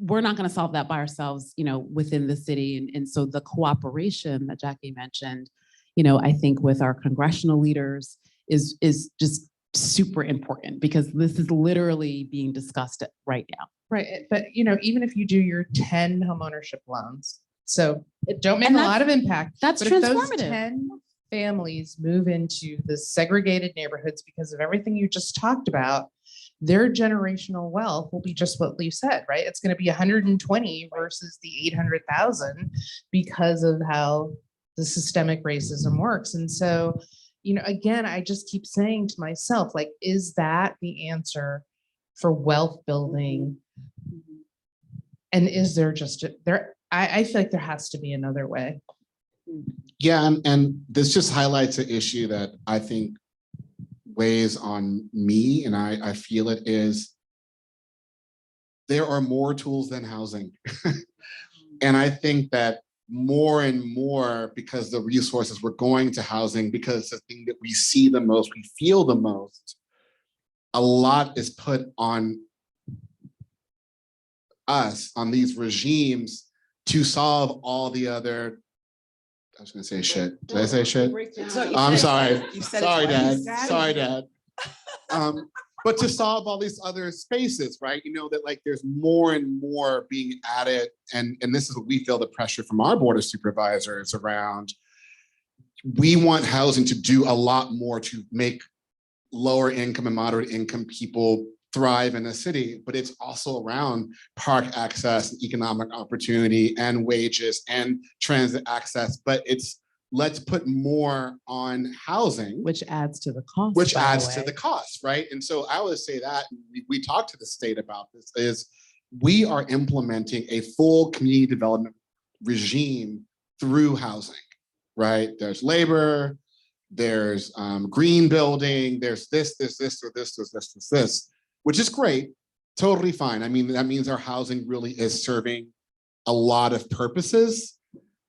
we're not going to solve that by ourselves, within the city. And so the cooperation that Jacky mentioned, I think with our congressional leaders is just super important, because this is literally being discussed right now. Right. But, even if you do your 10 homeownership loans, so it don't make And a lot of impact. That's But if those transformative. 10 families move into the segregated neighborhoods because of everything you just talked about, their generational wealth will be just what Lee said, right? It's going to be 120 versus the 800,000 because of how the systemic racism works. And so, again, I just keep saying to myself, like, is that the answer for wealth building? And is there just I feel like there has to be another way. Yeah, and this just highlights an issue that I think weighs on me, and I feel it, is there are more tools than housing. And I think that more and more, because the resources we're going to housing, because the thing that we see the most, we feel the most, a lot is put on us, on these regimes, to solve all the other, I was gonna say shit. Did I say shit? I'm sorry. Sorry, Dad. Sorry, Dad. But to solve all these other spaces, right? That like there's more and more being added. And this is what we feel the pressure from our board of supervisors around. We want housing to do a lot more to make lower income and moderate income people thrive in a city, but it's also around park access and economic opportunity and wages and transit access. But it's, let's put more on housing, Which adds to the cost. which adds to the cost, right? And so I would say that we talked to the state about this, is we are implementing a full community development regime through housing, right? There's labor, there's green building, there's this, or this, which is great, totally fine. I mean, that means our housing really is serving a lot of purposes.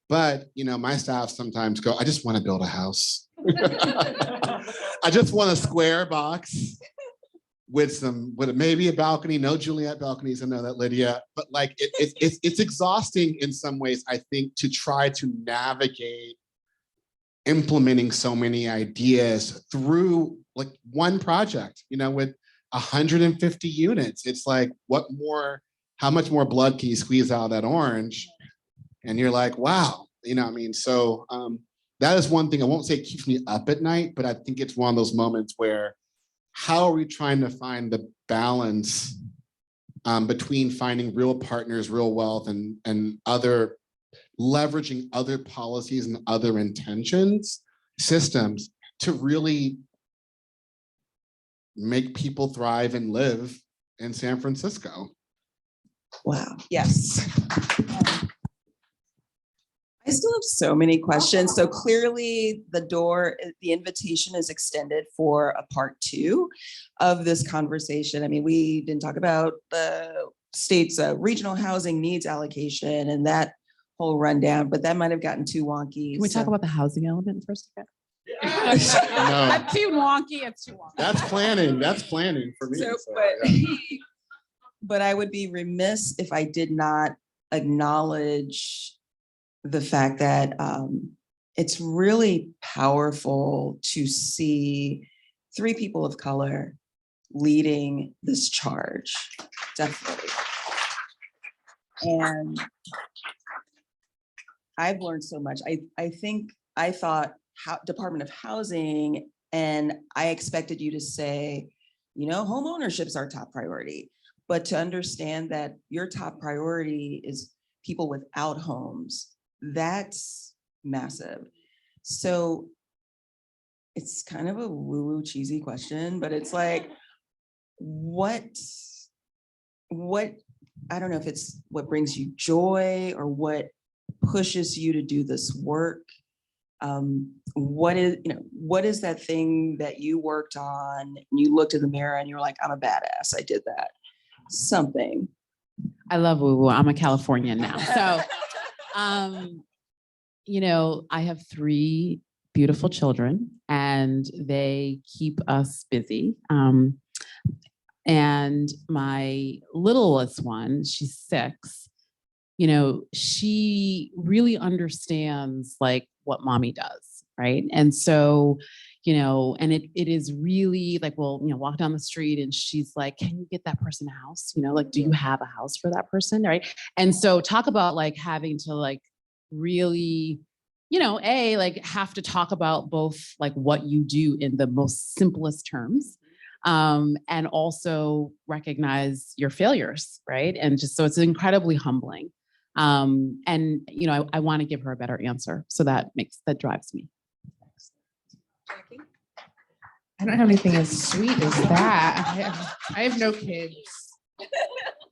But, my staff sometimes go, I just want to build a house. I just want a square box with maybe a balcony, no Juliet balconies, I know that, Lydia, but like it's exhausting in some ways, I think, to try to navigate implementing so many ideas through like one project, with 150 units. It's like, how much more blood can you squeeze out of that orange? And you're like, wow, so that is one thing. I won't say it keeps me up at night, but I think it's one of those moments where, how are we trying to find the balance between finding real partners, real wealth, and other, leveraging other policies and other intentions, systems, to really make people thrive and live in San Francisco. Wow, yes. I still have so many questions. So clearly the invitation is extended for a part 2 of this conversation. I mean, we didn't talk about the state's regional housing needs allocation and that whole rundown, but that might have gotten too wonky. Can we talk about the housing element first? No. That's too wonky. It's too wonky. That's planning for me. But I would be remiss if I did not acknowledge the fact that it's really powerful to see 3 people of color leading this charge, definitely. And I've learned so much. I thought Department of Housing, and I expected you to say, home ownership is our top priority, but to understand that your top priority is people without homes, that's massive. So it's kind of a woo-woo cheesy question, but it's like, what, I don't know if it's what brings you joy or what pushes you to do this work. What is that thing that you worked on and you looked in the mirror and you're like, I'm a badass, I did that. Something. I love woo-woo. I'm a Californian now. So, I have 3 beautiful children and they keep us busy. And my littlest one, she's 6, you know, she really understands like what mommy does, right? And so, you know, and it is really like, we'll, you know, walk down the street and she's like, can you get that person a house? You know, like, do you have a house for that person? Right. And so talk about like having to like really, you know, like have to talk about both like what you do in the most simplest terms, and also recognize your failures, right? And just so it's incredibly humbling. And you know, I want to give her a better answer, so that drives me. Jacky? I don't have anything as sweet as that. I have no kids,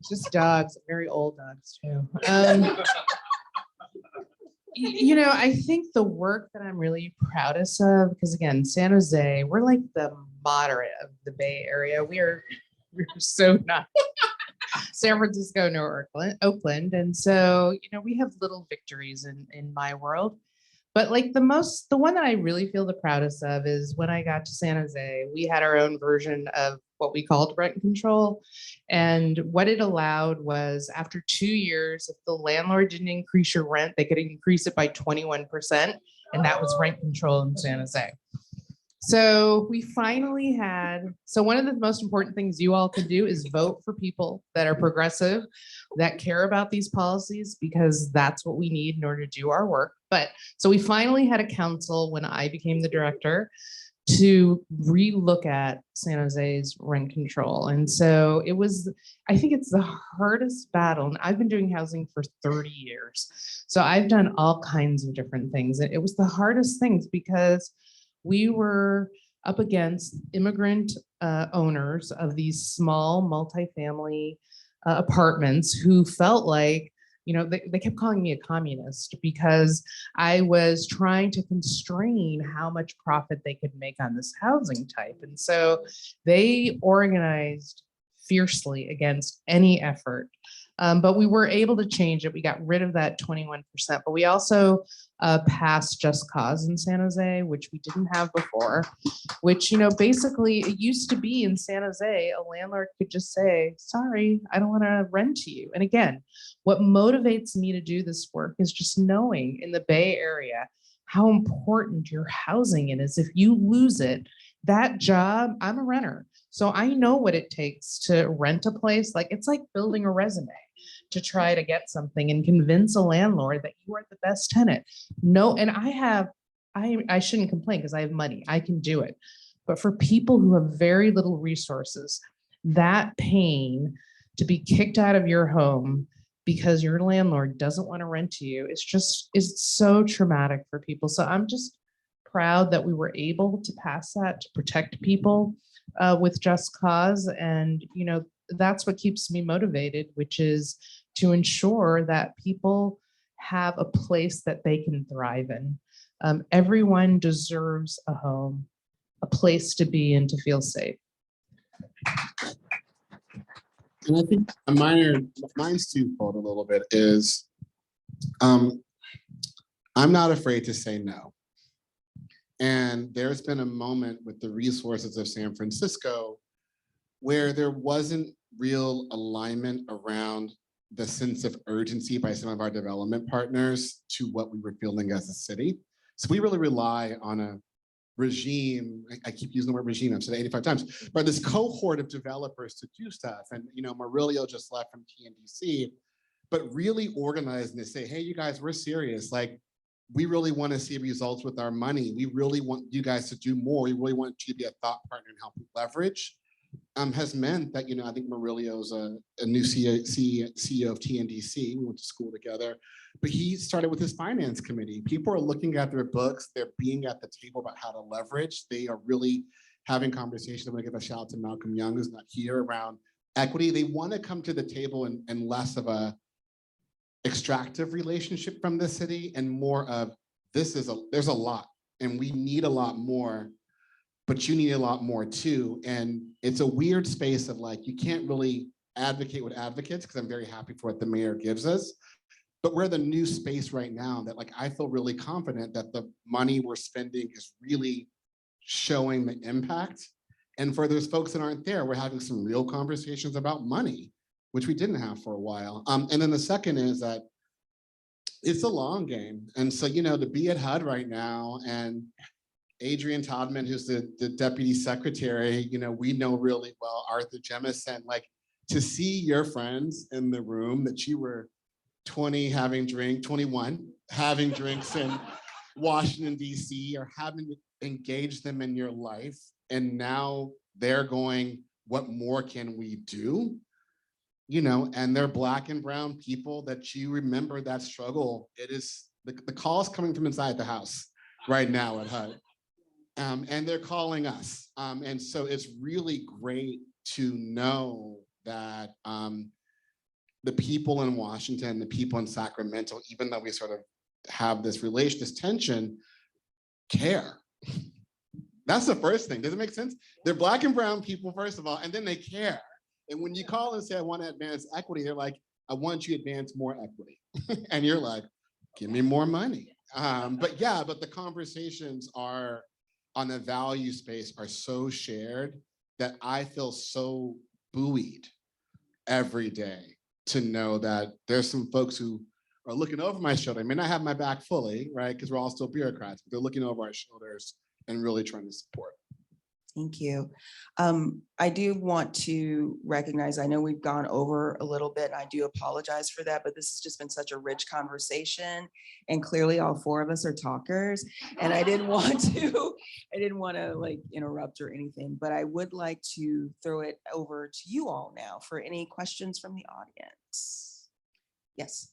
just dogs, very old dogs too. You know, I think the work that I'm really proudest of, because again, San Jose, we're like the moderate of the Bay Area. We're so not San Francisco nor Oakland. And so, you know, we have little victories in my world. But like the one that I really feel the proudest of is when I got to San Jose, we had our own version of what we called rent control. And what it allowed was after 2 years, if the landlord didn't increase your rent, they could increase it by 21%. And that was rent control in San Jose. So we finally had, so one of the most important things you all can do is vote for people that are progressive, that care about these policies, because that's what we need in order to do our work. But so we finally had a council when I became the director to relook at San Jose's rent control. And so it was, I think it's the hardest battle. And I've been doing housing for 30 years. So I've done all kinds of different things. And it was the hardest things because we were up against immigrant owners of these small multifamily apartments who felt like, you know, they kept calling me a communist because I was trying to constrain how much profit they could make on this housing type. And so they organized fiercely against any effort. But we were able to change it. We got rid of that 21%, but we also passed Just Cause in San Jose, which we didn't have before, which, you know, basically it used to be in San Jose, a landlord could just say, sorry, I don't want to rent to you. And again, what motivates me to do this work is just knowing in the Bay Area how important your housing is. If you lose it, that job, I'm a renter. So I know what it takes to rent a place. Like it's like building a resume to try to get something and convince a landlord that you are the best tenant. No, and I shouldn't complain because I have money. I can do it. But for people who have very little resources, that pain to be kicked out of your home because your landlord doesn't want to rent to you, is so traumatic for people. So I'm just proud that we were able to pass that to protect people with Just Cause. And, you know, that's what keeps me motivated, which is to ensure that people have a place that they can thrive in. Everyone deserves a home, a place to be and to feel safe. And I think mine's twofold a little bit is, I'm not afraid to say no. And there's been a moment with the resources of San Francisco where there wasn't real alignment around the sense of urgency by some of our development partners to what we were feeling as a city. So we really rely on a regime, I keep using the word regime, I've said it 85 times, but this cohort of developers to do stuff. And, you know, Murillo just left from TNDC, but really organizing to say, hey, you guys, we're serious. Like, we really want to see results with our money. We really want you guys to do more. We really want you to be a thought partner and help leverage. Has meant that, you know, I think Murillo's a new CEO of TNDC. We went to school together, but he started with his finance committee. People are looking at their books. They're being at the table about how to leverage. They are really having conversations. I'm going to give a shout out to Malcolm Young, who's not here, around equity. They want to come to the table and less of a extractive relationship from the city and more of there's a lot and we need a lot more, but you need a lot more too. And it's a weird space of like, you can't really advocate with advocates, because I'm very happy for what the mayor gives us. But we're the new space right now that, like, I feel really confident that the money we're spending is really showing the impact. And for those folks that aren't there, we're having some real conversations about money, which we didn't have for a while. And then the second is that it's a long game. And so, to be at HUD right now, and Adrian Todman, who's the deputy secretary, we know really well, Arthur Jemison, like, to see your friends in the room that you were 21 having drinks in Washington, D.C., or having to engage them in your life. And now they're going, what more can we do? And they're Black and brown people that you remember that struggle. It is the call is coming from inside the house right now at HUD. And they're calling us. And so it's really great to know that the people in Washington, the people in Sacramento, even though we sort of have this tension, care. That's the first thing. Does it make sense? They're Black and brown people, first of all, and then they care. And when you call and say, I want to advance equity, they're like, I want you to advance more equity. And you're like, give me more money. But the conversations are on the value space are so shared that I feel so buoyed every day to know that there's some folks who are looking over my shoulder. They may not have my back fully, right? Because we're all still bureaucrats, but they're looking over our shoulders and really trying to support. Thank you. I do want to recognize, I know we've gone over a little bit, and I do apologize for that, but this has just been such a rich conversation. And clearly all four of us are talkers. And I didn't want to like interrupt or anything, but I would like to throw it over to you all now for any questions from the audience. Yes.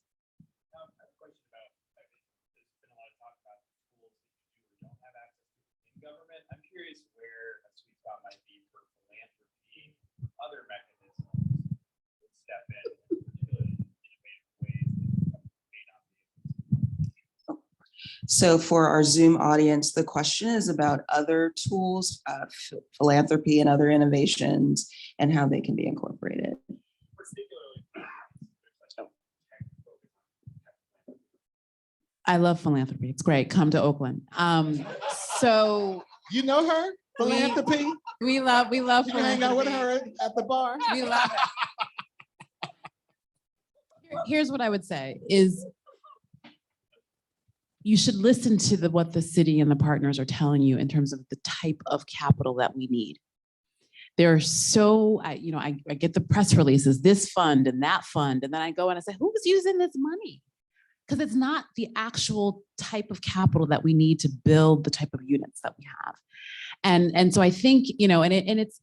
I have a question about, there's been a lot of talk about tools that you do or don't have access to in government. I'm curious where a sweet spot might be for philanthropy, other mechanisms that step in innovative ways that may not be. So for our Zoom audience, the question is about other tools, philanthropy and other innovations and how they can be incorporated. I love philanthropy. It's great. Come to Oakland. So You know her? Philanthropy? we love You can hang out with her at the bar. We love it. Here's what I would say is you should listen to what the city and the partners are telling you in terms of the type of capital that we need. They're so, I get the press releases, this fund and that fund, and then I go and I say, who's using this money? Because it's not the actual type of capital that we need to build the type of units that we have. And so I think, it's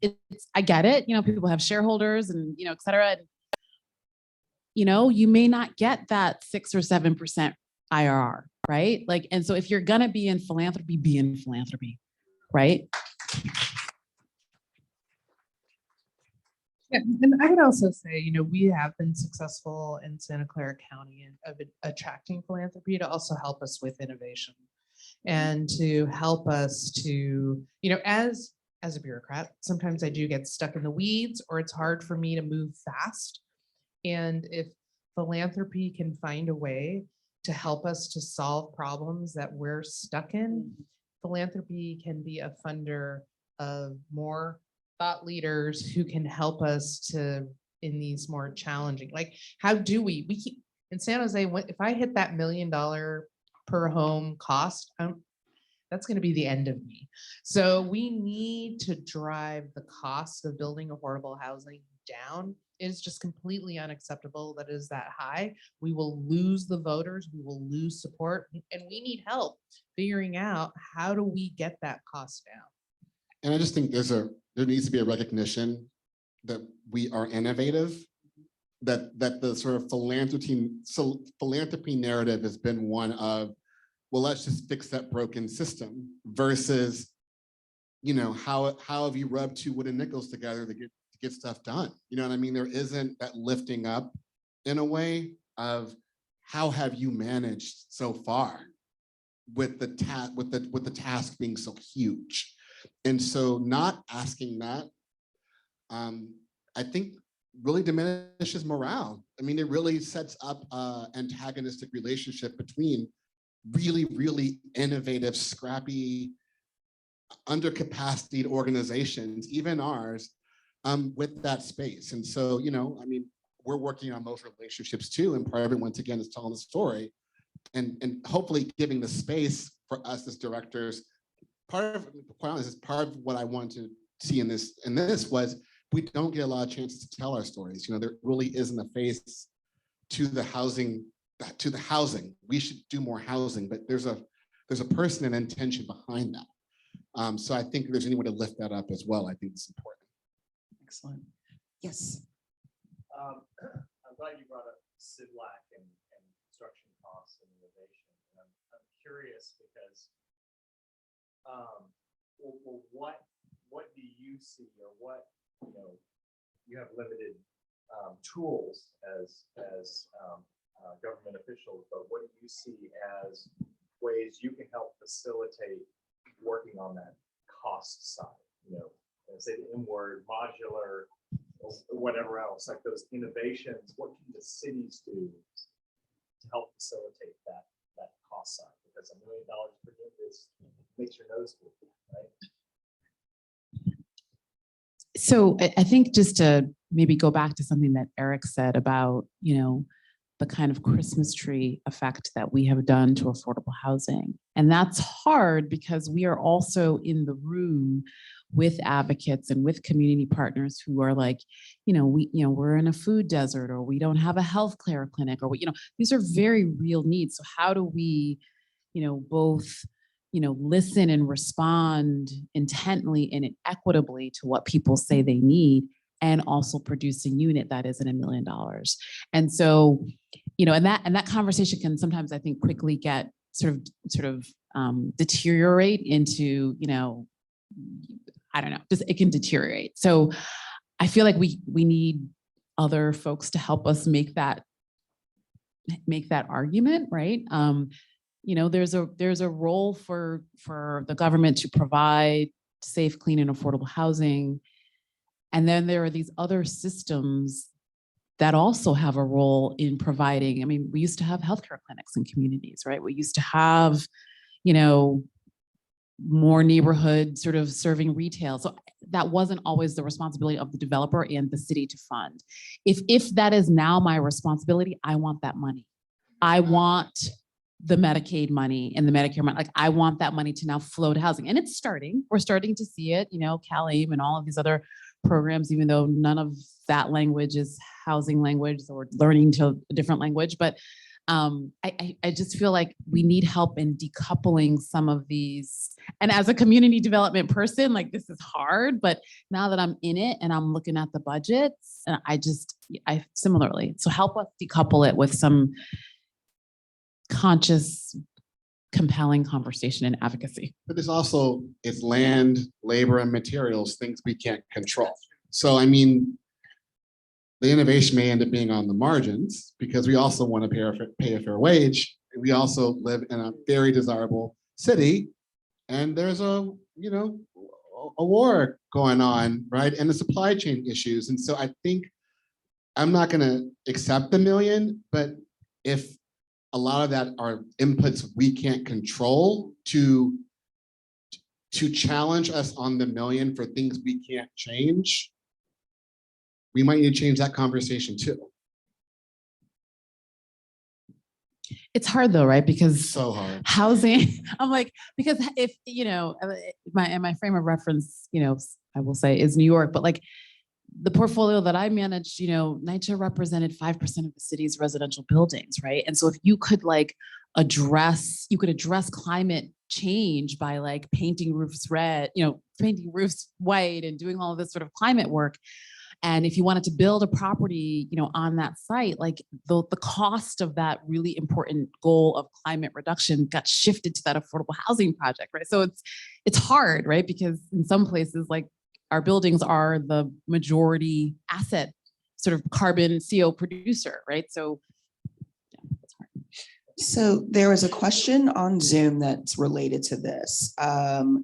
I get it, people have shareholders and, et cetera. And, you may not get that 6 or 7% IRR, right? Like, and so if you're gonna be in philanthropy, right? Yeah, and I would also say, we have been successful in Santa Clara County of attracting philanthropy to also help us with innovation and to help us to, as a bureaucrat, sometimes I do get stuck in the weeds or it's hard for me to move fast. And if philanthropy can find a way to help us to solve problems that we're stuck in, philanthropy can be a funder of more thought leaders who can help us to in these more challenging, like how do we keep in San Jose, if I hit that $1 million per home cost, that's going to be the end of me. So we need to drive the cost of building affordable housing down. It is just completely unacceptable that it is that high. We will lose the voters, we will lose support, and we need help figuring out how do we get that cost down. And I just think there needs to be a recognition that we are innovative, that the sort of philanthropy narrative has been one of, well, let's just fix that broken system versus, how have you rubbed two wooden nickels together to get stuff done? You know what I mean? There isn't that lifting up in a way of how have you managed so far with the task being so huge. And so not asking that, I think really diminishes morale. I mean, it really sets up an antagonistic relationship between really, really innovative, scrappy undercapacitated organizations, even ours, with that space. And so, you know, I mean, we're working on those relationships too. And part of it, once again, is telling the story and hopefully giving the space for us as directors. Part of, quite honestly, part of what I wanted to see in this was we don't get a lot of chances to tell our stories. You know, there really isn't a face to the housing, We should do more housing, but there's a person and intention behind that. So I think if there's any way to lift that up as well, I think it's important. Excellent. Yes. I'm glad you brought up CIDLAC and construction costs and innovation. And I'm curious because, well, what do you see, or what, you know, you have limited tools as government officials, but what do you see as ways you can help facilitate working on that cost side? You know, say the M word, modular, whatever else, like those innovations. What can the cities do to help facilitate that cost side? Because $1 million per unit makes your nose bleed, right? So I think just to maybe go back to something that Eric said about, you know, the kind of Christmas tree effect that we have done to affordable housing. And that's hard because we are also in the room with advocates and with community partners who are like, we're in a food desert, or we don't have a healthcare clinic, or these are very real needs. So how do we, both listen and respond intently and equitably to what people say they need, and also produce a unit that isn't $1 million. And so, and that conversation can sometimes, I think, quickly get sort of deteriorate into, I don't know, just it can deteriorate. So I feel like we need other folks to help us make that argument, right? There's a role for the government to provide safe, clean, and affordable housing. And then there are these other systems that also have a role in providing. I mean, we used to have healthcare clinics in communities, right? We used to have, more neighborhood sort of serving retail. So that wasn't always the responsibility of the developer and the city to fund. If that is now my responsibility, I want that money. I want the Medicaid money and the Medicare money. Like, I want that money to now flow to housing. And it's starting. We're starting to see it, CalAIM and all of these other programs, even though none of that language is housing language, so we're learning to a different language. But I just feel like we need help in decoupling some of these. And as a community development person, like, this is hard, but now that I'm in it and I'm looking at the budgets, and I similarly, so help us decouple it with some conscious, compelling conversation and advocacy. But there's also, it's land, labor, and materials, things we can't control. So, I mean, the innovation may end up being on the margins because we also want to pay a fair wage. We also live in a very desirable city, and there's a war going on, right? And the supply chain issues. And so I think I'm not going to accept the $1 million, but if a lot of that are inputs we can't control, to challenge us on the $1 million for things we can't change, we might need to change that conversation too. It's hard though, right? Because so hard. Housing, I'm like, because if, my frame of reference, I will say is New York, but like the portfolio that I managed, NYCHA represented 5% of the city's residential buildings, right? And so if you could address climate change by like painting roofs red, painting roofs white and doing all of this sort of climate work. And if you wanted to build a property, on that site, like the cost of that really important goal of climate reduction got shifted to that affordable housing project, right? So it's hard, right? Because in some places, like our buildings are the majority asset, sort of carbon CO producer, right? So yeah, it's hard. So there was a question on Zoom that's related to this. I'll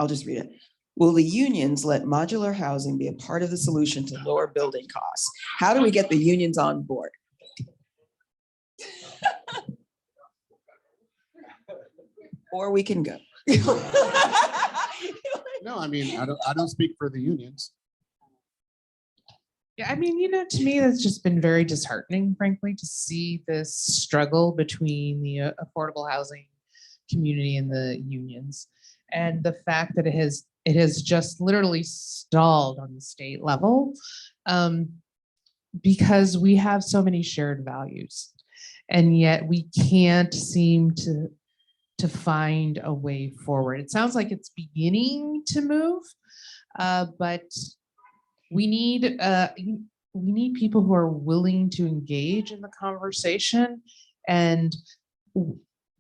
just read it. Will the unions let modular housing be a part of the solution to lower building costs? How do we get the unions on board? Or we can go. No, I mean, I don't speak for the unions. Yeah, I mean, to me, that's just been very disheartening, frankly, to see this struggle between the affordable housing community and the unions. And the fact that it has just literally stalled on the state level, because we have so many shared values, and yet we can't seem to find a way forward. It sounds like it's beginning to move, but we need people who are willing to engage in the conversation, and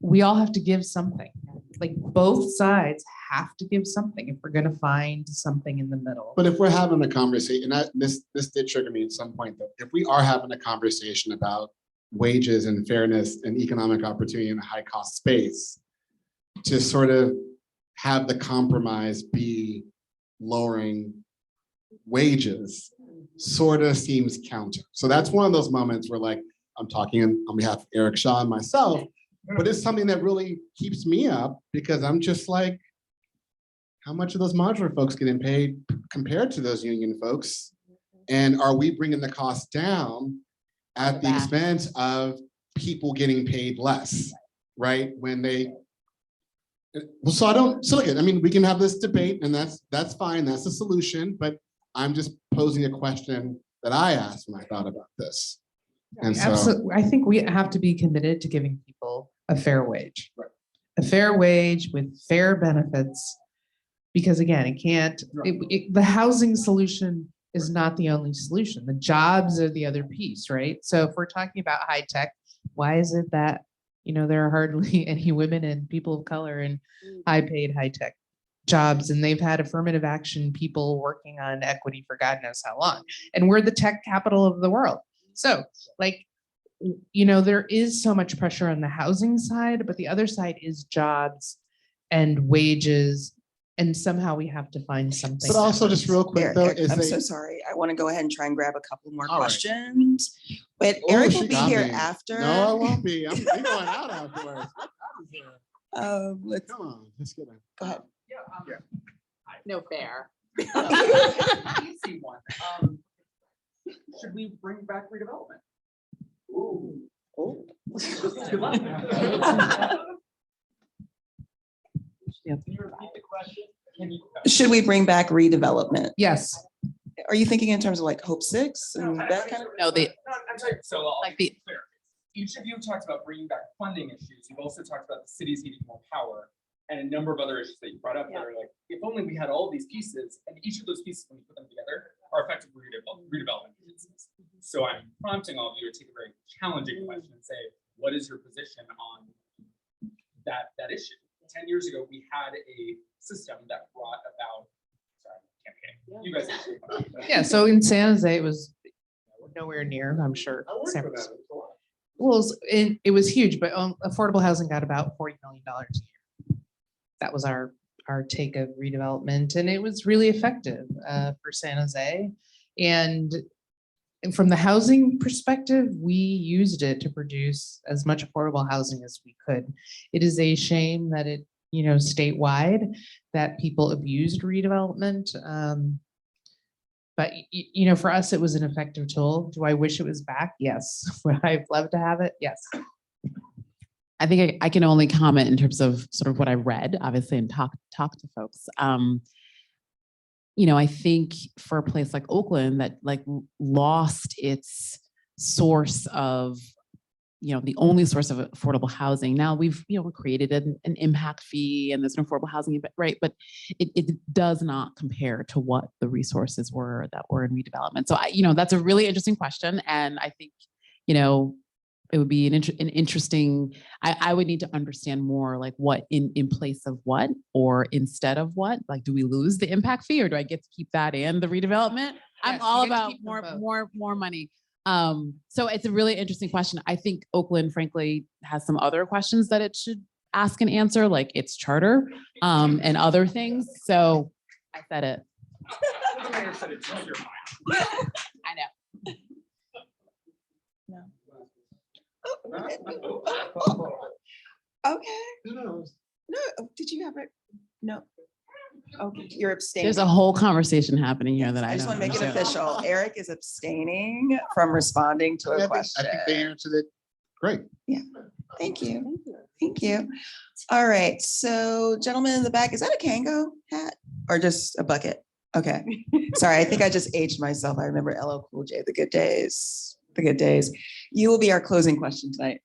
we all have to give something. Like both sides have to give something if we're going to find something in the middle. But if we're having a conversation, and this did trigger me at some point, though, if we are having a conversation about wages and fairness and economic opportunity in a high cost space, to sort of have the compromise be lowering wages sort of seems counter. So that's one of those moments where, like, I'm talking on behalf of Eric Shaw and myself, but it's something that really keeps me up, because I'm just like, how much are those modular folks getting paid compared to those union folks? And are we bringing the cost down at the expense of people getting paid less, right? When they, well, so look, I mean, we can have this debate, and that's fine, that's the solution, but I'm just posing a question that I asked when I thought about this. And so, absolutely, I think we have to be committed to giving people a fair wage, right. A fair wage with fair benefits, because again, it can't. The housing solution is not the only solution. The jobs are the other piece, right? So if we're talking about high tech, why is it that there are hardly any women and people of color in high-paid high tech jobs, and they've had affirmative action people working on equity for God knows how long, and we're the tech capital of the world. So, like, there is so much pressure on the housing side, but the other side is jobs and wages, and somehow we have to find something. But also, just real quick, though, Eric, I'm so sorry. I want to go ahead and try and grab a couple more questions. But Oh, Eric she will be got here me. after. No, I won't be. I'm going out afterwards. Let's Come on, let's get it. go ahead. No fair. Easy one. Should we bring back redevelopment? Ooh. Oh. Good luck. Can you repeat the question? Should we bring back redevelopment? Yes. Are you thinking in terms of like Hope 6 and that kind of? No, No, I'm sorry. So I'll Like be clear. Each of you talked about bringing back funding issues. You've also talked about the cities needing more power and a number of other issues that you brought up that are like, if only we had all these pieces, and each of those pieces, when you put them together, are effective redevelopment pieces. So I'm prompting all of you to take a very challenging question and say, what is your position on that issue? 10 years ago, we had a system that brought about, sorry, can't be you guys. Yeah. So in San Jose, it was nowhere near, I'm sure. San Francisco. Well, it was huge, but affordable housing got about $40 million a year. That was our take of redevelopment, and it was really effective for San Jose. And from the housing perspective, we used it to produce as much affordable housing as we could. It is a shame that it, statewide, that people abused redevelopment. But for us, it was an effective tool. Do I wish it was back? Yes. Would I love to have it? Yes. I think I can only comment in terms of sort of what I read, obviously, and talk to folks. I think for a place like Oakland that like lost its source of, the only source of affordable housing. Now we've, created an impact fee and there's an affordable housing, right? But it does not compare to what the resources were that were in redevelopment. So that's a really interesting question. And I think, it would be an interesting, I would need to understand more like what in place of what or instead of what, like, do we lose the impact fee or do I get to keep that and the redevelopment? I'm Yes, all you get to about keep them more money. So it's a really interesting question. I think Oakland, frankly, has some other questions that it should ask and answer, like its charter and other things. So I said it. I know. Okay. No, did you have it? No. Okay, you're abstaining. There's a whole conversation happening here that I I just don't want to make it understand. official. Eric is abstaining from responding to I a think question. they answered it great. Thank you. Thank you. All right, so gentleman in the back, is that a Kango hat or just a bucket? Okay, sorry, I think I just aged myself. I remember LL Cool J, the good days, the good days. You will be our closing question tonight.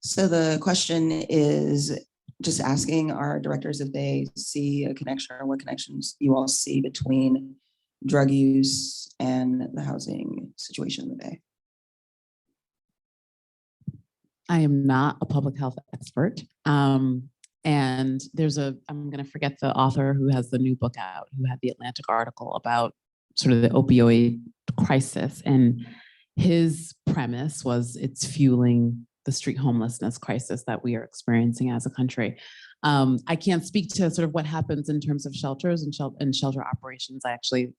So the question is just asking our directors if they see a connection or what connections you all see between drug use and the housing situation in the Bay. I am not a public health expert. And I'm going to forget the author who has the new book out, who had the Atlantic article about sort of the opioid crisis. And his premise was it's fueling the street homelessness crisis that we are experiencing as a country. I can't speak to sort of what happens in terms of shelters and shelter operations. I actually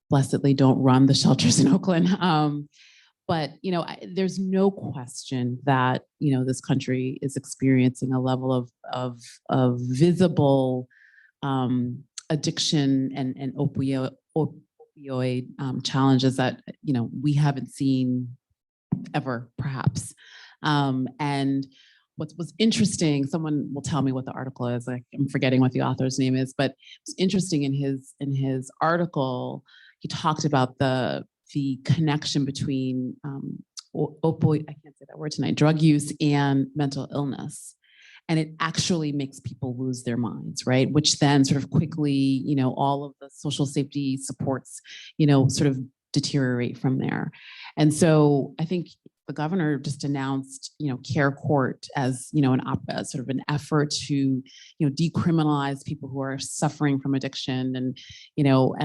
blessedly don't run the shelters in Oakland. But there's no question that this country is experiencing a level of visible addiction and opioid challenges that we haven't seen ever, perhaps. And what was interesting, someone will tell me what the article is. I'm forgetting what the author's name is, but it's interesting in his article, he talked about the connection between opioid, I can't say that word tonight, drug use and mental illness. And it actually makes people lose their minds, right? Which then sort of quickly, all of the social safety supports, sort of deteriorate from there. And so I think the governor just announced, Care Court as, sort of an effort to, decriminalize people who are suffering from addiction. And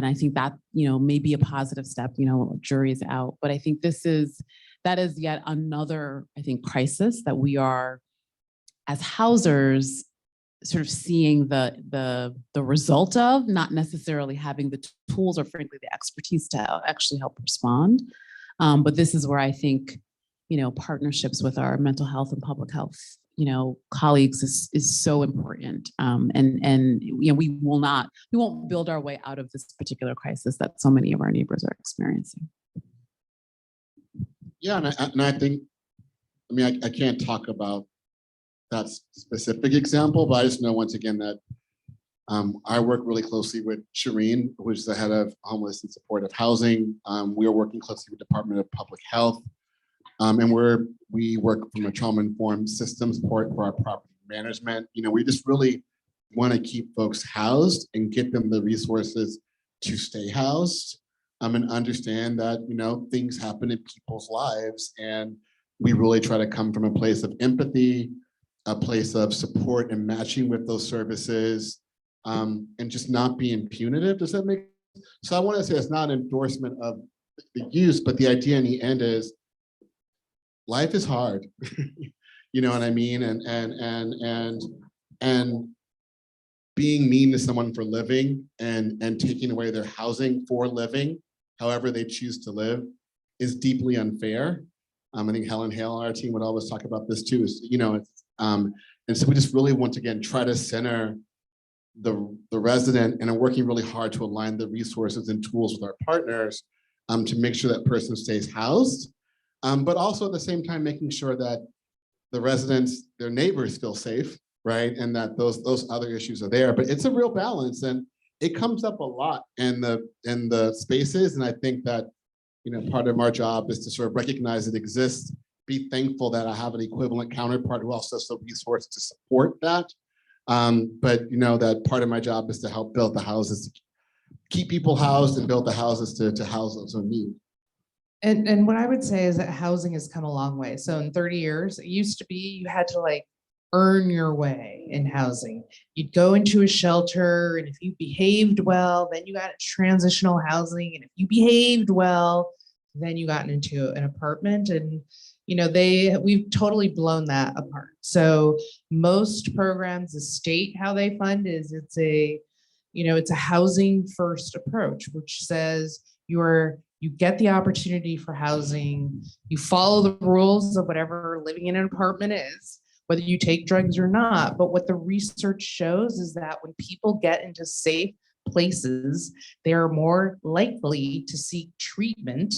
I think that, may be a positive step, jury's out. But I think that is yet another, I think, crisis that we are, as housers, sort of seeing the result of, not necessarily having the tools or frankly the expertise to actually help respond. But this is where I think, partnerships with our mental health and public health, colleagues is so important. And we won't build our way out of this particular crisis that so many of our neighbors are experiencing. Yeah, and I think, I can't talk about that specific example, but I just know once again that I work really closely with Shireen, who's the head of homeless and supportive housing. We are working closely with the Department of Public Health. And we work from a trauma-informed systems support for our property management. We just really want to keep folks housed and get them the resources to stay housed, and understand that, things happen in people's lives. And we really try to come from a place of empathy, a place of support and matching with those services, and just not being punitive. Does that make sense? So I want to say it's not an endorsement of the use, but the idea in the end is life is hard. You know what I mean? And being mean to someone for living and taking away their housing for living, however they choose to live, is deeply unfair. I think Helen Hale on our team would always talk about this too. And so we just really want to, again, try to center the resident and are working really hard to align the resources and tools with our partners to make sure that person stays housed, but also at the same time making sure that the residents, their neighbors feel safe, right? And that those other issues are there. But it's a real balance, and it comes up a lot in the spaces. And I think that part of our job is to sort of recognize it exists, be thankful that I have an equivalent counterpart who also has the resource to support that. But that part of my job is to help build the houses, to keep people housed and build the houses to house those who need. And what I would say is that housing has come a long way. So in 30 years, it used to be you had to like earn your way in housing. You'd go into a shelter, and if you behaved well, then you got transitional housing. And if you behaved well, then you got into an apartment. And we've totally blown that apart. So most programs, the state, how they fund is it's a housing first approach, which says you get the opportunity for housing, you follow the rules of whatever living in an apartment is, whether you take drugs or not. But what the research shows is that when people get into safe places, they are more likely to seek treatment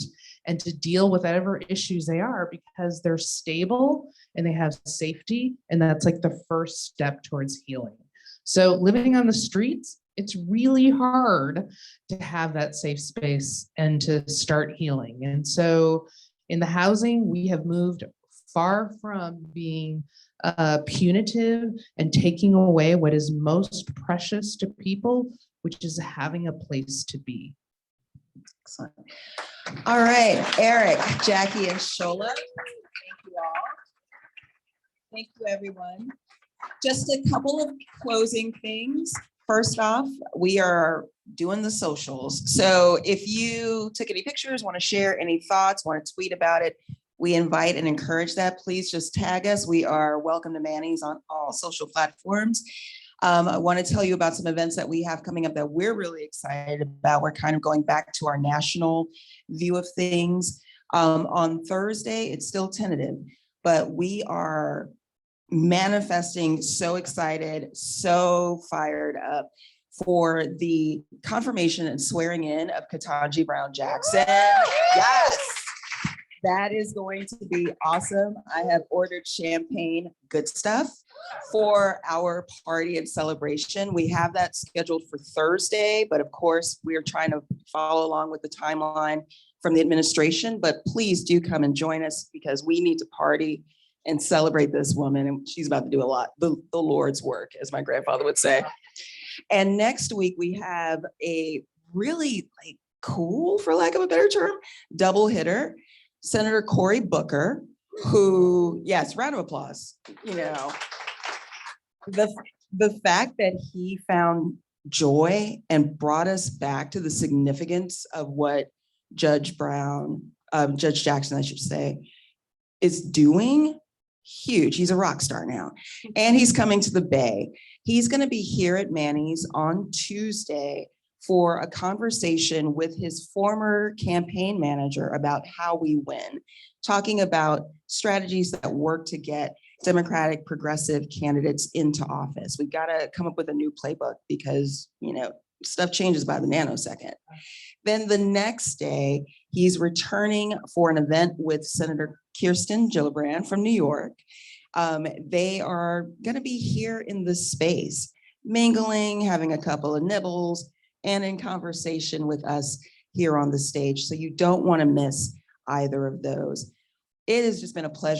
and to deal with whatever issues they are because they're stable and they have safety. And that's like the first step towards healing. So living on the streets, it's really hard to have that safe space and to start healing. And so in the housing, we have moved far from being punitive and taking away what is most precious to people, which is having a place to be. Excellent. All right, Eric, Jacky, and shawla. Thank you all. Thank you, everyone. Just a couple of closing things. First off, we are doing the socials. So if you took any pictures, want to share any thoughts, want to tweet about it, we invite and encourage that. Please just tag us. We are welcome to Manny's on all social platforms. I want to tell you about some events that we have coming up that we're really excited about. We're kind of going back to our national view of things. On Thursday, it's still tentative, but we are manifesting, so excited, so fired up for the confirmation and swearing in of Ketanji Brown Jackson. Yes, that is going to be awesome. I have ordered champagne, good stuff, for our party and celebration. We have that scheduled for Thursday, but of course, we are trying to follow along with the timeline from the administration, but please do come and join us because we need to party and celebrate this woman. And she's about to do a lot, the Lord's work, as my grandfather would say. And next week we have a really cool, for lack of a better term, double hitter, Senator Cory Booker, who, yes, round of applause. The fact that he found joy and brought us back to the significance of what Judge Jackson, I should say, is doing, huge. He's a rock star now. And he's coming to the Bay. He's going to be here at Manny's on Tuesday for a conversation with his former campaign manager about how we win, talking about strategies that work to get Democratic progressive candidates into office. We've got to come up with a new playbook because, stuff changes by the nanosecond. Then the next day, he's returning for an event with Senator Kirsten Gillibrand from New York. They are going to be here in this space, mingling, having a couple of nibbles, and in conversation with us here on the stage. So you don't want to miss either of those. It has just been a pleasure